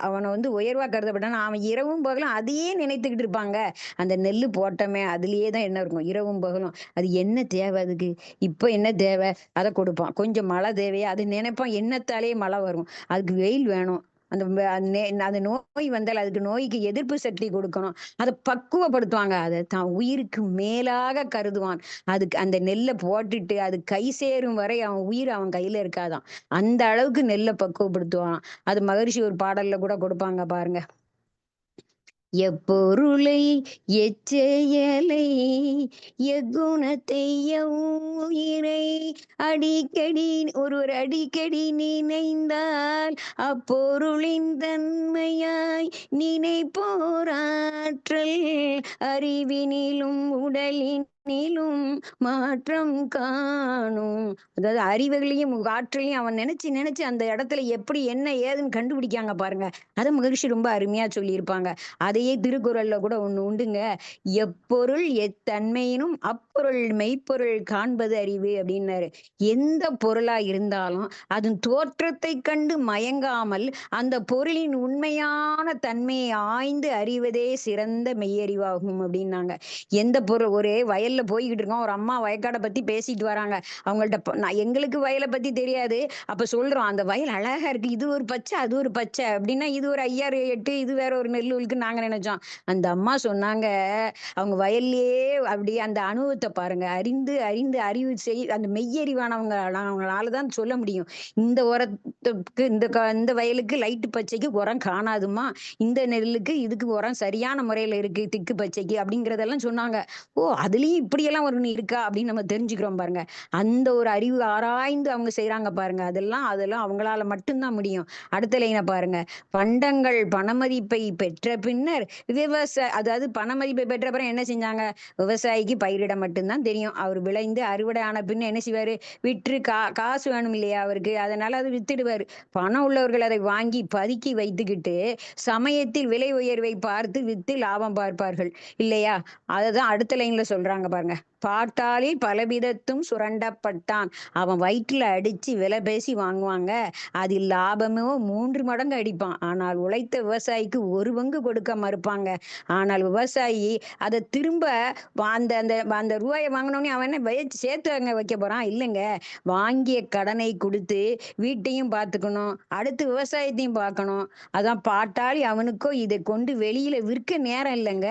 அவனை உயர்வா கருதப்பட்டான். அவன் இரவும் பகலும் அதையே நினைத்துக்கிட்டு இருப்பாங்க. அந்த நெல்லு போட்டோமே அதுலயே தான் என்ன இருக்கும், இரவும் பகலும். அது என்ன தேவை அதுக்கு, இப்போ என்ன தேவை அதை கொடுப்பான். கொஞ்சம் மழை தேவையா அது நினைப்பான், எண்ணத்தாலே மழை வரும். அதுக்கு வெயில் வேணும். அந்த நோய் வந்தால் அதுக்கு நோய்க்கு எதிர்ப்பு சக்தி கொடுக்கணும். அதை பக்குவப்படுத்துவாங்க. அதை தான் உயிருக்கு மேலாக கருதுவான். அதுக்கு அந்த நெல்லை போட்டுட்டு அது கை சேரும் வரை அவன் உயிர் அவன் கையில இருக்காதான். அந்த அளவுக்கு நெல்லை பக்குவப்படுத்துவான். அது மகரிஷி ஒரு பாடல்ல கூட கொடுப்பாங்க பாருங்க. எப்பொருளை எச்செயலை எக்குணத்தை எவ்வுயிரை அடிக்கடி ஒருவர் அடிக்கடி நினைந்தால் அப்பொருளின் தன்மையாய் நினைப்போராற்றல் அறிவினிலும் உடலினிலும் மாற்றம் காணும். அதாவது அறிவுகளையும் ஆற்றலையும் அவன் நினைச்சு அந்த இடத்துல எப்படி என்ன ஏதுன்னு கண்டுபிடிக்காங்க பாருங்க. அதை மகிழ்ச்சி ரொம்ப அருமையா சொல்லியிருப்பாங்க. அதையே திருக்குறள்ல கூட ஒண்ணு உண்டுங்க. எப்பொருள் எத்தன்மையினும் அப்பொருள் மெய்ப்பொருள் காண்பது அறிவு அப்படின்னாரு. எந்த பொருளா இருந்தாலும் அதன் தோற்றத்தை கண்டு மயங்காமல் அந்த பொருளின் உண்மையான தன்மையை ஆய்ந்து அறிவதே சிறந்த மெய்யறிவாகும் அப்படின்னாங்க. எந்த பொருள், ஒரு வயல்ல போய்கிட்டு இருக்கோம், ஒரு அம்மா வயக்காடை பத்தி பேசிட்டு வராங்க. அவங்கள்ட்ட எங்களுக்கு வயலை பத்தி தெரியாது. அப்ப சொல்றோம், அந்த வயல் அழகா இருக்கு, இது ஒரு பச்சை அது ஒரு பச்சை அப்படின்னா, இது ஒரு 5008 இது வேற ஒரு நெல்லுக்கு நாங்க நினைச்சோம். அந்த அம்மா சொன்னாங்க, அவங்க வயல்லையே அப்படி அந்த அனுபவத்தை பாருங்க. அறிந்து அறிந்து அறிவு அந்த மெய்யறிவானவங்க அவங்களாலதான் சொல்ல முடியும். இந்த உரத்துக்கு இந்த வயலுக்கு லைட்டு பச்சைக்கு உரம் காணாதுமா, இந்த நெல்லுக்கு இதுக்கு உரம் சரியான முறையில இருக்கு திக்கு பச்சைக்கு அப்படிங்கறதெல்லாம் சொன்னாங்க. ஓ, அதுலயும் இப்படியெல்லாம் ஒரு இருக்கா அப்படின்னு நம்ம தெரிஞ்சுக்கிறோம் பாருங்க. அந்த ஒரு அறிவு ஆராய்ந்து அவங்க செய்யறாங்க பாருங்க. அதெல்லாம் அவங்களால மட்டும்தான் முடியும். அடுத்த லைனை பாருங்க. பண்டங்கள் பணமதிப்பை பெற்ற பின்னர் அதாவது பணமதிப்பை பெற்ற பிறகு என்ன செஞ்சாங்க, விவசாயிக்கு பயிரிட மட்டும்தான் தெரியும். அவர் விளைந்து அறுவடை ஆன பின்ன என்ன செய்வாரு, விற்று காசு வேணும் இல்லையா அவருக்கு, அதனால அதை வித்துடுவாரு. பணம் உள்ளவர்கள் அதை வாங்கி பதுக்கி வைத்துக்கிட்டு சமயத்தில் விலை உயர்வை பார்த்து வித்து லாபம் பார்ப்பார்கள் இல்லையா. அததான் அடுத்த லைன்ல சொல்றாங்க பாருங்க. பாட்டாளில் பலவிதத்தும் சுரண்டப்பட்டான். அவன் வயிற்றுல அடிச்சு விலை பேசி வாங்குவாங்க. அதில் லாபமோ 3 மடங்கு அடிப்பான். ஆனால் உழைத்த விவசாயிக்கு 1 பங்கு கொடுக்க மறுப்பாங்க. ஆனால் விவசாயி அதை திரும்ப அந்த ரூபாயை வாங்கினோடனே அவன் என்ன சேர்த்து அங்க வைக்க போறான் இல்லைங்க. வாங்கிய கடனை கொடுத்து வீட்டையும் பார்த்துக்கணும், அடுத்து விவசாயத்தையும் பார்க்கணும். அதான் பாட்டாளி அவனுக்கோ இதை கொண்டு வெளியில விற்க நேரம் இல்லைங்க.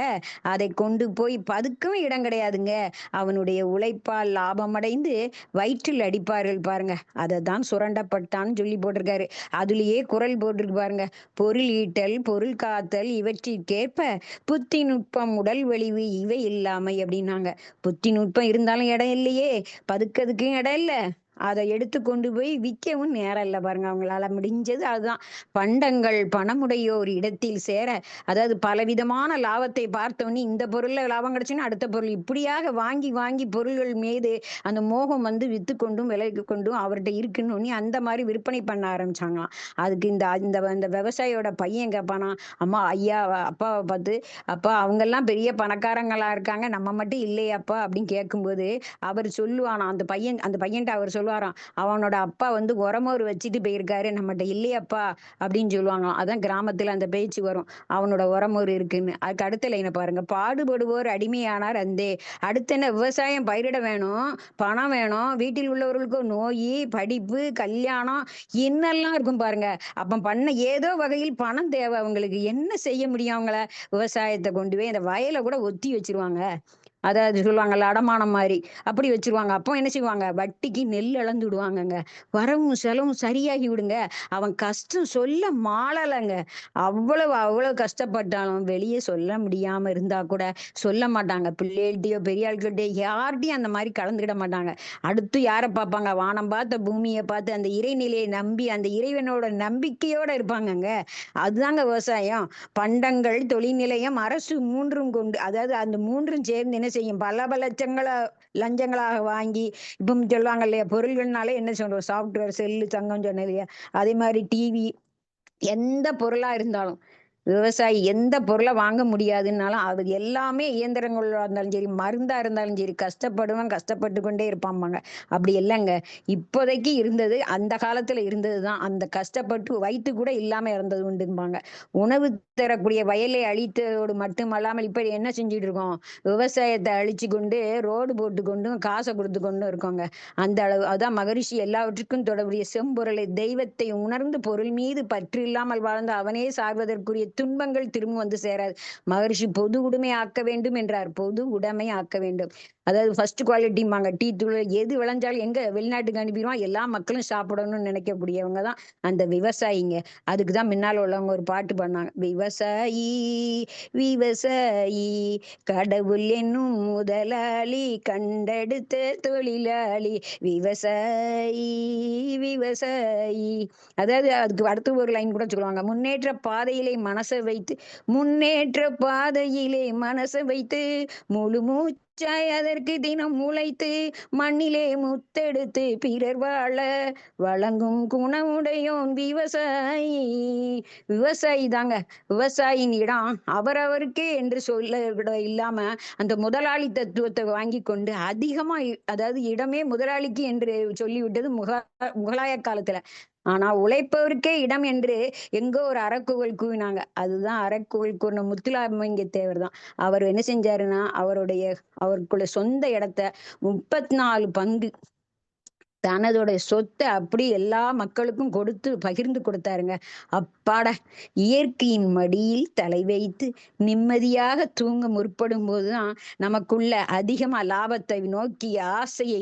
அதை கொண்டு போய் பதுக்கவும் இடம் கிடையாதுங்க. அவனுடைய உழைப்பால் லாபமடைந்து வயிற்றில் அடிப்பார்கள் பாருங்க. அதை தான் சுரண்டப்பட்டான்னு சொல்லி போட்டிருக்காரு. அதுலயே குரல் போட்டிருக்கு பாருங்க. பொருள் ஈட்டல் பொருள் காத்தல் இவற்றிற்கேற்ப புத்தி நுட்பம் உடல் வலிவு இவை இல்லாமை அப்படின்னாங்க. புத்தி நுட்பம் இருந்தாலும் இடம் இல்லையே, பதுக்கிறதுக்கும் இடம் இல்லை, அதை எடுத்து கொண்டு போய் விற்கவும் நேரம் இல்லை பாருங்க. அவங்களால முடிஞ்சது அதுதான். பண்டங்கள் பணமுடையோர் இடத்தில் சேர, அதாவது பலவிதமான லாபத்தை பார்த்தோன்னே இந்த பொருள்ல லாபம் கிடைச்சுன்னா அடுத்த பொருள் இப்படியாக வாங்கி வாங்கி பொருள்கள் மீது அந்த மோகம் வித்து கொண்டும் விலைக்கு கொண்டும் அவர்கிட்ட இருக்குன்னு அந்த மாதிரி விற்பனை பண்ண ஆரம்பிச்சாங்களாம். அதுக்கு இந்த விவசாயியோட பையன் கேட்பானா, அம்மா ஐயா அப்பாவை பார்த்து, அப்பா அவங்கெல்லாம் பெரிய பணக்காரங்களா இருக்காங்க, நம்ம மட்டும் இல்லையாப்பா அப்படின்னு கேட்கும்போது அவர் சொல்லுவானா, அந்த பையன்ட்ட அவர் சொல்லுவாராம், அவனோட அப்பா உரமோர் வச்சுட்டு போயிருக்காரு, நம்மகிட்ட இல்லையப்பா அப்படின்னு சொல்லுவாங்க. அதான் கிராமத்துல அந்த பேச்சு வரும், அவனோட உரமோர் இருக்குன்னு. அதுக்கு அடுத்த லைனை பாருங்க. பாடுபடுவோர் அடிமையானார் அந்தே. அடுத்து என்ன, விவசாயம் பயிரிட வேணும், பணம் வேணும், வீட்டில் உள்ளவர்களுக்கு நோய் படிப்பு கல்யாணம் என்னெல்லாம் இருக்கும் பாருங்க. அப்ப பண்ண ஏதோ வகையில் பணம் தேவை. அவங்களுக்கு என்ன செய்ய முடியும், அவங்கள விவசாயத்தை கொண்டு போய் அந்த வயலை கூட ஒத்தி வச்சிருவாங்க. அதாவது சொல்லுவாங்கல்ல அடமானம் மாதிரி அப்படி வச்சிருவாங்க. அப்போ என்ன செய்வாங்க, வட்டிக்கு நெல் அளந்து விடுவாங்கங்க. வரவும் செலவும் சரியாகி விடுங்க. அவன் கஷ்டம் சொல்ல மாளலைங்க. அவ்வளவு கஷ்டப்பட்டாலும் வெளியே சொல்ல முடியாம இருந்தா கூட சொல்ல மாட்டாங்க. பிள்ளைகள்கிட்டயோ பெரிய ஆட்கள்கிட்டயோ யார்கிட்டயும் அந்த மாதிரி கலந்துக்கிட மாட்டாங்க. அடுத்து யாரை பார்ப்பாங்க, வானம் பார்த்த பூமியை பார்த்து அந்த இறைநிலையை நம்பி அந்த இறைவனோட நம்பிக்கையோட இருப்பாங்கங்க. அதுதாங்க விவசாயம். பண்டங்கள், தொழில் நிலையம், அரசு மூன்றும் கொண்டு, அதாவது அந்த மூன்றும் சேர்ந்து என்ன செய்யும், பல லட்சங்கள லஞ்சங்களாக வாங்கி, இப்போ சொல்லுவாங்க இல்லையா, பொருள்கள்னாலே என்ன சொல்றோம், சாஃப்ட்வேர், செல்லு, தங்கம் சொன்னேன் இல்லையா, அதே மாதிரி டிவி, எந்த பொருளா இருந்தாலும் விவசாயி எந்த பொருளை வாங்க முடியாதுன்னாலும் அது எல்லாமே இயந்திரங்களா இருந்தாலும் சரி, மருந்தா இருந்தாலும் சரி, கஷ்டப்பட்டு கொண்டே இருப்பாம்பாங்க. அப்படி இல்லைங்க. இப்போதைக்கு இருந்தது அந்த காலத்துல இருந்ததுதான். அந்த கஷ்டப்பட்டு வயிற்று கூட இல்லாம இறந்தது உண்டும்பாங்க. உணவு தரக்கூடிய வயலை அழித்ததோடு மட்டுமல்லாமல் இப்ப என்ன செஞ்சுட்டு இருக்கோம், விவசாயத்தை அழிச்சு கொண்டு ரோடு போட்டு கொண்டும் காசை கொடுத்து கொண்டும் இருக்கோங்க. அந்த அளவு அதான் மகரிஷி எல்லாவற்றுக்கும் தொடர்புடைய செம்பொருளை தெய்வத்தை உணர்ந்து பொருள் மீது பற்று இல்லாமல் வாழ்ந்து அவனே சார்வதற்குரிய துன்பங்கள் திரும்ப வந்து சேராது. மகரிஷி பொது உடைமை ஆக்க வேண்டும் என்றார். பொது உடைமை ஆக்க வேண்டும். அதாவது ஃபர்ஸ்ட் குவாலிட்டிம்பாங்க. டீ தூள் எது விளைஞ்சாலும் எங்க வெளிநாட்டுக்கு அனுப்பிடுவான், எல்லா மக்களும் சாப்பிடணும்னு நினைக்கக்கூடியவங்க தான் அந்த விவசாயிங்க. அதுக்கு தான் முன்னால் உள்ளவங்க ஒரு பாட்டு பாடினாங்க, விவசாயி விவசாயி கடவுள் என்னும் முதலாளி கண்டெடுத்த தொழிலாளி விவசாயி விவசாயி. அதாவது அதுக்கு அடுத்து ஒரு லைன் கூட சொல்லுவாங்க, முன்னேற்ற பாதையிலே மனசை வைத்து முழு மூச்சாய் அதற்கு தினம் முளைத்து மண்ணிலே முத்தெடுத்து பிறர் வாழ வழங்கும் குணமுடையோன் விவசாயி. விவசாயி தாங்க. விவசாயியின் இடம் அவரவருக்கே என்று சொல்ல இல்லாம அந்த முதலாளி தத்துவத்தை வாங்கி கொண்டு அதிகமா அதாவது இடமே முதலாளிக்கு என்று சொல்லிவிட்டது முகலாய காலத்துல. ஆனா உழைப்பவருக்கே இடம் என்று எங்கோ ஒரு அறக்குவல் கூவினாங்க. அதுதான் அறக்குவல் கூறின முத்துராமலிங்க தேவர் தான். அவர் என்ன செஞ்சாருன்னா, அவருக்குள்ள சொந்த இடத்த 34 பங்கு தனதோட சொத்தை அப்படி எல்லா மக்களுக்கும் கொடுத்து பகிர்ந்து கொடுத்தாருங்க. அப்பாட, இயற்கையின் மடியில் தலை வைத்து நிம்மதியாக தூங்க முற்படும் போதுதான் நமக்குள்ள அதிகமா லாபத்தை நோக்கி ஆசையை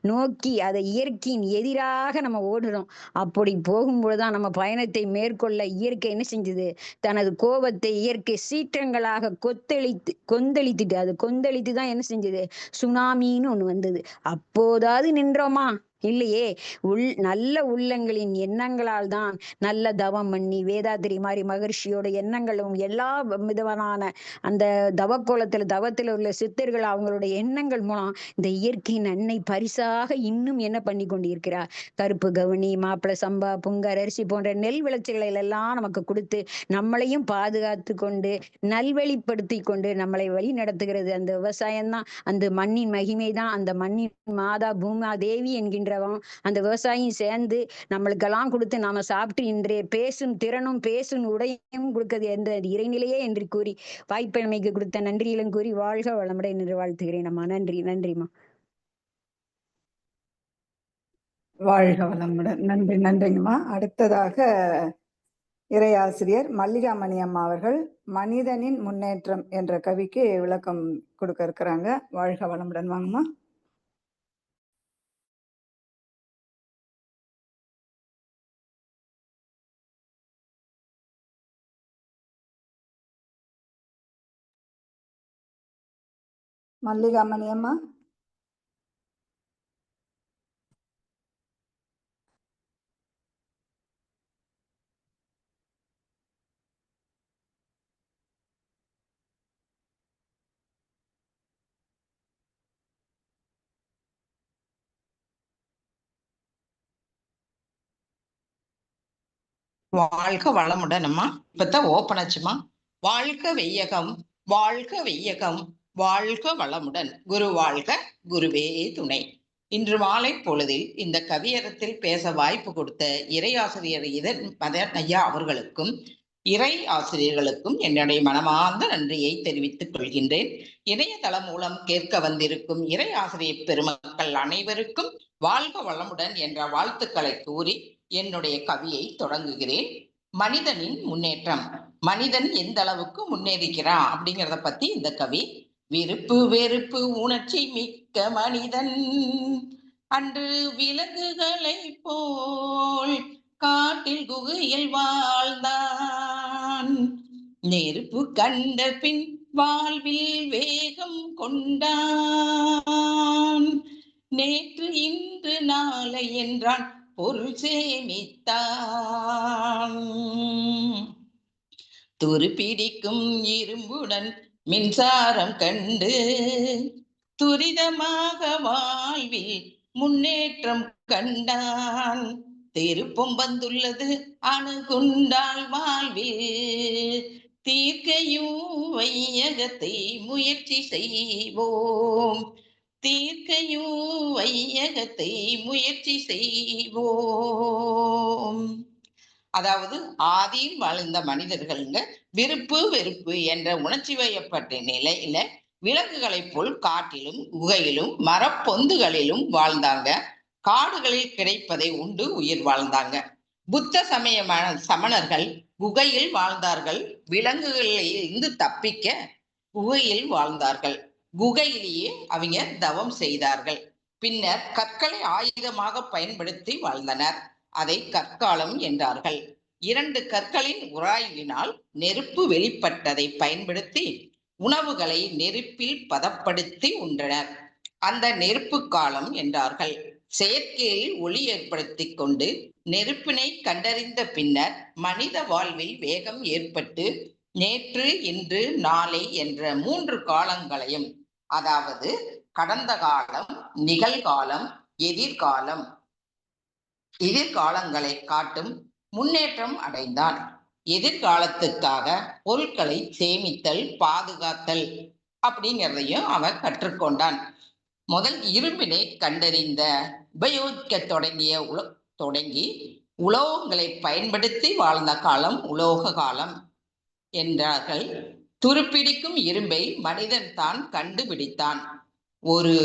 நோக்கி அதை இயற்கையின் எதிராக நம்ம ஓடுறோம். அப்படி போகும்போதுதான் நம்ம பயணத்தை மேற்கொள்ள இயற்கை என்ன செஞ்சது, தனது கோபத்தை இயற்கை சீற்றங்களாக கொந்தளித்துட்டு அது கொந்தளித்து தான் என்ன செஞ்சது, சுனாமின்னு ஒண்ணு வந்தது. அப்போதாவது நின்றோமா? இல்லையே. நல்ல உள்ளங்களின் எண்ணங்களால் தான் நல்ல தவம் பண்ணி வேதாத்திரி மாதிரி மகர்ஷியோட எண்ணங்களும் எல்லா விதமான அந்த தவத்தில் உள்ள சித்தர்கள் அவங்களுடைய எண்ணங்கள் மூலம் இந்த இயற்கையின் அன்னை பரிசாக இன்னும் என்ன பண்ணி கொண்டிருக்கிறார். கருப்பு கவுனி, மாப்பிள சம்பா, புங்கார் அரிசி போன்ற நெல் விளைச்சல்களை எல்லாம் நமக்கு கொடுத்து நம்மளையும் பாதுகாத்து கொண்டு நல்வழிப்படுத்தி கொண்டு நம்மளை வழி நடத்துகிறது அந்த விவசாயம்தான். அந்த மண்ணின் மகிமை தான். அந்த மண்ணின் மாதா பூமா தேவி என்கின்ற அந்த விவசாயியும் சேர்ந்து நம்மளுக்கெல்லாம் கொடுத்து நாம சாப்பிட்டு இன்றைய பேசும் திறனும் பேசும் உடையும் கொடுக்கிறது என்ற இறைநிலையே என்று கூறி வாய்ப்பமைக்கு கொடுத்த நன்றியிலும் கூறி வாழ்க வளமுடன் என்று வாழ்த்துகிறேன் அம்மா. நன்றிம்மா. வாழ்க வளமுடன். நன்றிங்கம்மா. அடுத்ததாக இறையாசிரியர் மல்லிகாமணி அம்மா அவர்கள் மனிதனின் முன்னேற்றம் என்ற கவிக்கு விளக்கம் கொடுக்க இருக்கிறாங்க. வாழ்க வளமுடன். வாங்கம்மா. மல்லிகாமணி அம்மா. வாழ்க வளமுடன் அம்மா. இப்பதான் ஓப்பன் ஆச்சுமா. வாழ்க வெய்யகம், வாழ்க வெய்யகம், வாழ்க வளமுடன். குரு வாழ்க, குருவே துணை. இன்று மாலை பொழுதில் இந்த கவியரத்தில் பேச வாய்ப்பு கொடுத்த இறையாசிரியர் மதன் ஐயா அவர்களுக்கும் இறை ஆசிரியர்களுக்கும் என்னுடைய மனமார்ந்த நன்றியை தெரிவித்துக் கொள்கின்றேன். இணையதளம் மூலம் கேட்க வந்திருக்கும் இறை ஆசிரியர் பெருமக்கள் அனைவருக்கும் வாழ்க வளமுடன் என்ற வாழ்த்துக்களை கூறி என்னுடைய கவியை தொடங்குகிறேன். மனிதனின் முன்னேற்றம். மனிதன் எந்த அளவுக்கு முன்னேறிக்கிறான் அப்படிங்கிறத பத்தி இந்த கவி. விருப்பு வெறுப்பு உணர்ச்சி மிக்க மனிதன் அன்று விலங்குகளை போல் காட்டில் குகையில் வாழ்ந்தான். நெருப்பு கண்ட பின் வாழ்வில் வேகம் கொண்டான். நேற்று இன்று நாளை என்றான் பொருள் சேமித்தான். துருப்பிடிக்கும் இரும்புடன் மின்சாரம் கண்டு துரிதமாக வாழ்வில் முன்னேற்றம் கண்டான். திருப்பம் வந்துள்ளது அணுகுண்டால் வாழ்வில் தீர்க்கையும் வையகத்தை முயற்சி செய்வோம். தீர்க்கையும் வையகத்தை முயற்சி செய்வோம். அதாவது ஆதியில் வாழ்ந்த மனிதர்களுங்க விருப்பு வெறுப்பு என்ற உணர்ச்சி வயப்பட்ட நிலையில விலங்குகளைப் போல் காட்டிலும் குகையிலும் மரப்பொந்துகளிலும் வாழ்ந்தாங்க. காடுகளில் கிடைப்பதை உண்டு உயிர் வாழ்ந்தாங்க. புத்த சமய சமணர்கள் குகையில் வாழ்ந்தார்கள். விலங்குகளில் இருந்து தப்பிக்க குகையில் வாழ்ந்தார்கள். குகையிலேயே அவங்க தவம் செய்தார்கள். பின்னர் கற்களை ஆயுதமாக பயன்படுத்தி வாழ்ந்தனர். அதை கற்காலம் என்றார்கள். 2 கற்களின் உராய்வினால் நெருப்பு வெளிப்பட்டதை பயன்படுத்தி உணவுகளை நெருப்பில் பதப்படுத்தி உண்டனர். அந்த நெருப்பு காலம் என்றார்கள். செயற்கையில் ஒளி ஏற்படுத்தி கொண்டு நெருப்பினை கண்டறிந்த பின்னர் மனித வாழ்வில் வேகம் ஏற்பட்டு நேற்று இன்று நாளை என்ற 3 காலங்களையும், அதாவது கடந்த காலம், நிகழ்காலம், எதிர்காலங்களை காட்டும் முன்னேற்றம் அடைந்தான். எதிர்காலத்துக்காக பொருட்களை சேமித்தல், பாதுகாத்தல் அப்படிங்கிறதையும் அவன் கற்றுக்கொண்டான். முதல் இரும்பினை கண்டறிந்த உபயோகிக்க தொடங்கி உலோகங்களை பயன்படுத்தி வாழ்ந்த காலம் உலோக காலம் என்றார்கள். துருப்பிடிக்கும் இரும்பை மனிதன் தான் கண்டுபிடித்தான். ஒரு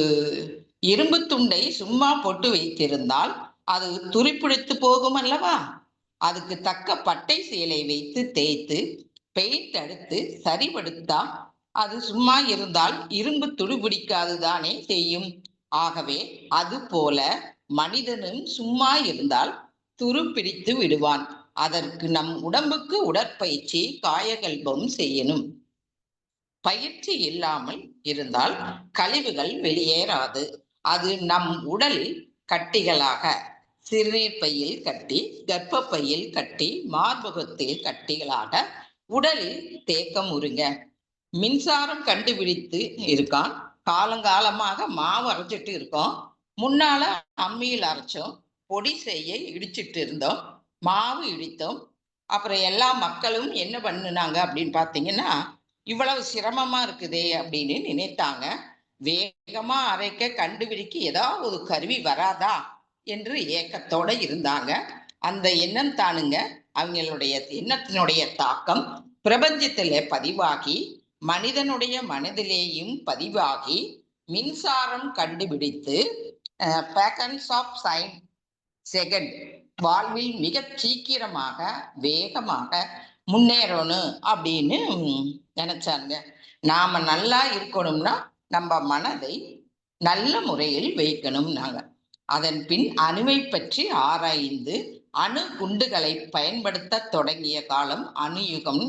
இரும்பு துண்டை சும்மா போட்டு வைத்திருந்தால் அது துருப்பிடித்து போகும் அல்லவா? அதுக்கு தக்க பட்டை சேலை வைத்து தேய்த்து பெயிண்ட் அடித்து சரிபடுத்தா அது சும்மா இருந்தால் இரும்பு துருப்பிடிக்காது தானே செய்யும். ஆகவே அது போல மனிதனும் சும்மா இருந்தால் துருப்பிடித்து விடுவான். அதற்கு நம் உடம்புக்கு உடற்பயிற்சி, காயகல்பம் செய்யணும். பயிற்சி இல்லாமல் இருந்தால் கழிவுகள் வெளியேறாது. அது நம் உடல் கட்டிகளாக சிறுநீர் பையில் கட்டி, கர்ப்பப்பையில் கட்டி, மார்பகத்தில் கட்டிகளாக உடலில் தேக்கம் உருங்க. மின்சாரம் கண்டுபிடித்து இருக்கான். காலங்காலமாக மாவு அரைச்சிட்டு இருக்கோம். முன்னால அம்மியில் அரைச்சோம், பொடி செய்ய இடிச்சிட்டு இருந்தோம், மாவு இடித்தோம். அப்புறம் எல்லா மக்களும் என்ன பண்ணுனாங்க அப்படின்னு பார்த்தீங்கன்னா, இவ்வளவு சிரமமா இருக்குதே அப்படின்னு நினைத்தாங்க. வேகமா அரைக்க கண்டுபிடிக்க ஏதாவது ஒரு கருவி வராதா என்று ஏக்கத்தோட இருந்தாங்க. அந்த எண்ணம் தானுங்க அவங்களுடைய எண்ணத்தினுடைய தாக்கம் பிரபஞ்சத்திலே பதிவாகி மனிதனுடைய மனதிலேயும் பதிவாகி மின்சாரம் கண்டுபிடித்து பேக்கன்ஸ் ஆஃப் செகண்ட் வாழ்வில் மிக சீக்கிரமாக வேகமாக முன்னேறணும் அப்படின்னு நினைச்சாங்க. நாம நல்லா இருக்கணும்னா நம்ம மனதை நல்ல முறையில் வைக்கணும். அதன் பின் அணுவை பற்றி ஆராய்ந்து அணு குண்டுகளை பயன்படுத்த தொடங்கிய காலம் அணுயுகம்.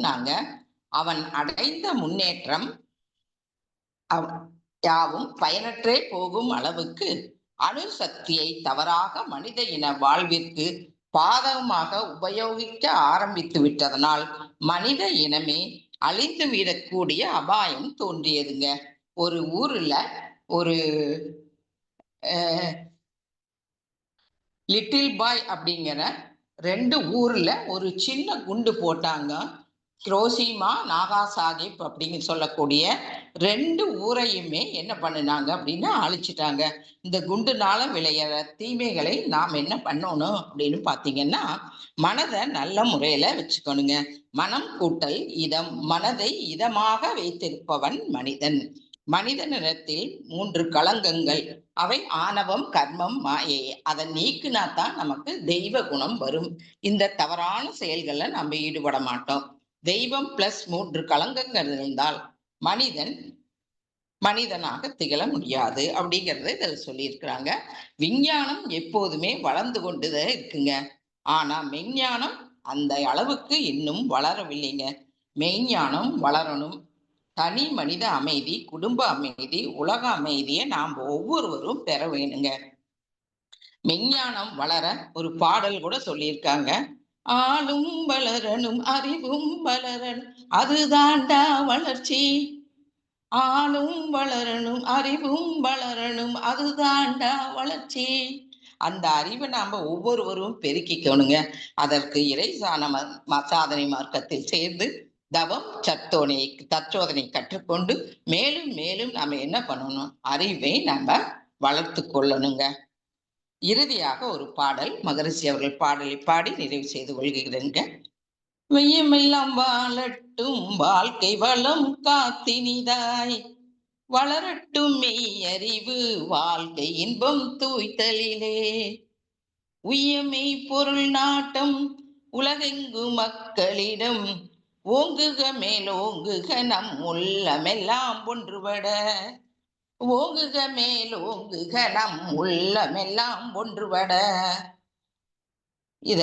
அவன் அடைந்த முன்னேற்றம் யாவும் பயனற்றே போகும் அளவுக்கு அணு சக்தியை தவறாக மனித இன வாழ்விற்கு பாதகமாக உபயோகிக்க ஆரம்பித்து விட்டதனால் மனித இனமே அழிந்து விடக்கூடிய அபாயம் தோன்றியதுங்க. ஒரு ஊர்ல ஒரு லிட்டில் பாய் அப்படிங்கிற 2 ஊர்ல ஒரு சின்ன குண்டு போட்டாங்க. ஹிரோஷிமா, நாகாசாகிப் அப்படின்னு சொல்லக்கூடிய 2 ஊரையுமே என்ன பண்ணினாங்க அப்படின்னா அழிச்சிட்டாங்க. இந்த குண்டுனால விளையிற தீமைகளை நாம் என்ன பண்ணணும் அப்படின்னு பார்த்தீங்கன்னா, மனதை நல்ல முறையில வச்சுக்கணுங்க. மனம் கூட்டல் இதம். மனதை இதமாக வைத்திருப்பவன் மனிதன். மனிதனிடத்தில் 3 களங்கங்கள். அவை ஆணவம், கர்மம், மாயை. அதை நீக்கினாத்தான் நமக்கு தெய்வ குணம் வரும். இந்த தவறான செயல்களை நம்ம ஈடுபட மாட்டோம். தெய்வம் பிளஸ் 3 களங்கங்கள் இருந்தால் மனிதன் மனிதனாக திகழ முடியாது அப்படிங்கறத இதில் சொல்லியிருக்கிறாங்க. விஞ்ஞானம் எப்போதுமே வளர்ந்து கொண்டுதான் இருக்குங்க. ஆனா மெஞ்ஞானம் அந்த அளவுக்கு இன்னும் வளரவில்லைங்க. மெய்ஞானம் வளரணும். தனி மனித அமைதி, குடும்ப அமைதி, உலக அமைதியை நாம் ஒவ்வொருவரும் பெற வேணுங்க. மெஞ்ஞானம் வளர ஒரு பாடல் கூட சொல்லியிருக்காங்க. ஆளும் வளரணும், அறிவும் வளரணும், அதுதாண்டா வளர்ச்சி. ஆளும் வளரணும், அறிவும் வளரணும், அதுதாண்டா வளர்ச்சி. அந்த அறிவை நாம ஒவ்வொருவரும் பெருக்கிக்கணுங்க. அதற்கு இறை சாதனை மார்க்கத்தில் சேர்ந்து தவம் தற்சோதனை கற்றுக்கொண்டு மேலும் மேலும் நாம என்ன பண்ணணும், அறிவை நம்ம வளர்த்து கொள்ளணுங்க. இறுதியாக ஒரு பாடல், மகரிஷி அவர்கள் பாடலை பாடி நிறைவு செய்து கொள்கிறேங்க. வெய்யமெல்லாம் வாழட்டும், வாழ்க்கை வளம் காத்தினிதாய் வளரட்டும் மெய்யறிவு, வாழ்க்கை இன்பம் தூய்த்தலிலே. உய்யமை பொருள் நாட்டம் உலகெங்கு மக்களிடம் ஓங்குக மேலோங்குக நம் உள்ளமெல்லாம் ஒன்றுபட. ஓங்குக மேலோங்குக நம் உள்ளமெல்லாம் ஒன்றுபட. இத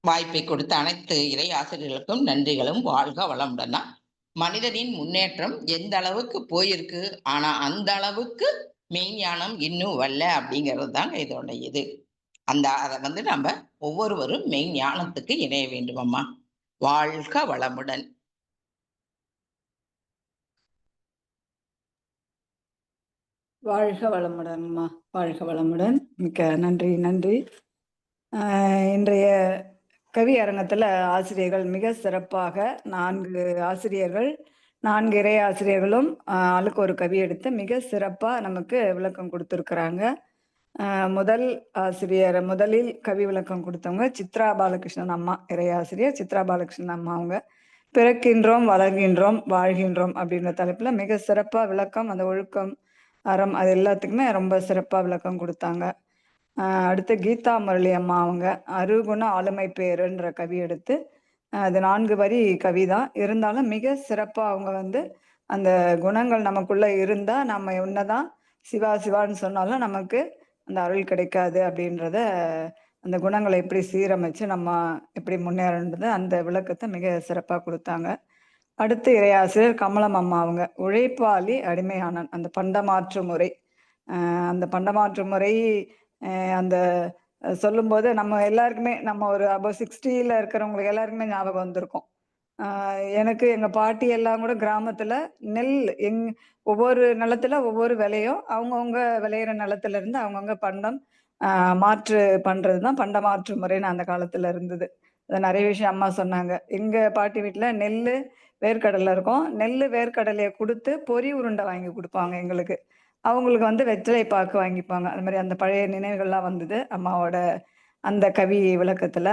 வாய்ப்பை கொடுத்த அனைத்து இறை ஆசிரியர்களுக்கும் நன்றிகளும். வாழ்க வளமுடனா. மனிதனின் முன்னேற்றம் எந்த அளவுக்கு போயிருக்கு, ஆனா அந்த அளவுக்கு மெய்ஞானம் இன்னும் வரல அப்படிங்கிறது தாங்க இதோட இது. அதை நம்ம ஒவ்வொருவரும் மெய்ஞானத்துக்கு இணைய வேண்டும் அம்மா. வாழ்க வளமுடன். வாழ்க வளமுடன்மா, வாழ்க வளமுடன். மிக்க நன்றி, நன்றி. இன்றைய கவி அரங்கத்தில் ஆசிரியர்கள் மிக சிறப்பாக 4 ஆசிரியர்கள், 4 இறை ஆசிரியர்களும் ஆளுக்கு ஒரு கவி எடுத்து மிக சிறப்பாக நமக்கு விளக்கம் கொடுத்துருக்குறாங்க. முதலில் கவி விளக்கம் கொடுத்தவங்க சித்ரா பாலகிருஷ்ணன் அம்மா, இறை ஆசிரியர் சித்ரா பாலகிருஷ்ணன் அம்மா. அவங்க பிறக்கின்றோம், வளர்கின்றோம், வாழ்கின்றோம் அப்படின்ற தலைப்பில் மிக சிறப்பாக விளக்கம், அந்த ஒழுக்கம், அறம், அது எல்லாத்துக்குமே ரொம்ப சிறப்பாக விளக்கம் கொடுத்தாங்க. அடுத்து கீதா முரளி அம்மா, அவங்க அருகுண ஆளுமை பேருன்ற கவி எடுத்து, அது 4 வரி கவி தான் இருந்தாலும் மிக சிறப்பாக அவங்க அந்த குணங்கள் நமக்குள்ள இருந்தா நம்ம என்னதான் சிவா சிவான்னு சொன்னாலும் நமக்கு அந்த அருள் கிடைக்காது அப்படின்றத, அந்த குணங்களை எப்படி சீரமைச்சு நம்ம எப்படி முன்னேறன்றது அந்த விளக்கத்தை மிக சிறப்பாக கொடுத்தாங்க. அடுத்து இறையாசிரியர் கமலம் அம்மா, அவங்க உழைப்பாளி அடிமையானன், அந்த பண்டமாற்று முறை, அந்த பண்டமாற்று முறை அந்த சொல்லும்போது நம்ம எல்லாருக்குமே, நம்ம ஒரு அபவ் 60ல இருக்கிறவங்களுக்கு எல்லாருக்குமே ஞாபகம் வந்திருக்கும். எனக்கு எங்க பாட்டி எல்லாம் கூட கிராமத்துல நெல் ஒவ்வொரு நிலத்துல ஒவ்வொரு விலையும் அவங்கவுங்க விளையிற நிலத்துல இருந்து அவங்கவுங்க பண்டம் மாற்று பண்றதுதான் பண்டமாற்று முறைன்னு அந்த காலத்துல இருந்தது. அது நிறைய விஷயம் அம்மா சொன்னாங்க. எங்க பாட்டி வீட்டுல நெல் வேர்க்கடலை இருக்கும். நெல் வேர்க்கடலையை கொடுத்து பொறி உருண்டை வாங்கி கொடுப்பாங்க எங்களுக்கு. அவங்களுக்கு வெற்றிலை பாக்கு வாங்கிப்பாங்க. அது மாதிரி அந்த பழைய நினைவுகள்லாம் வந்தது அம்மாவோட அந்த கவி விளக்கத்துல.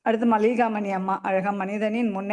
அடுத்து மல்லிகாமணி அம்மா, அழகா மனிதனின் முன்னே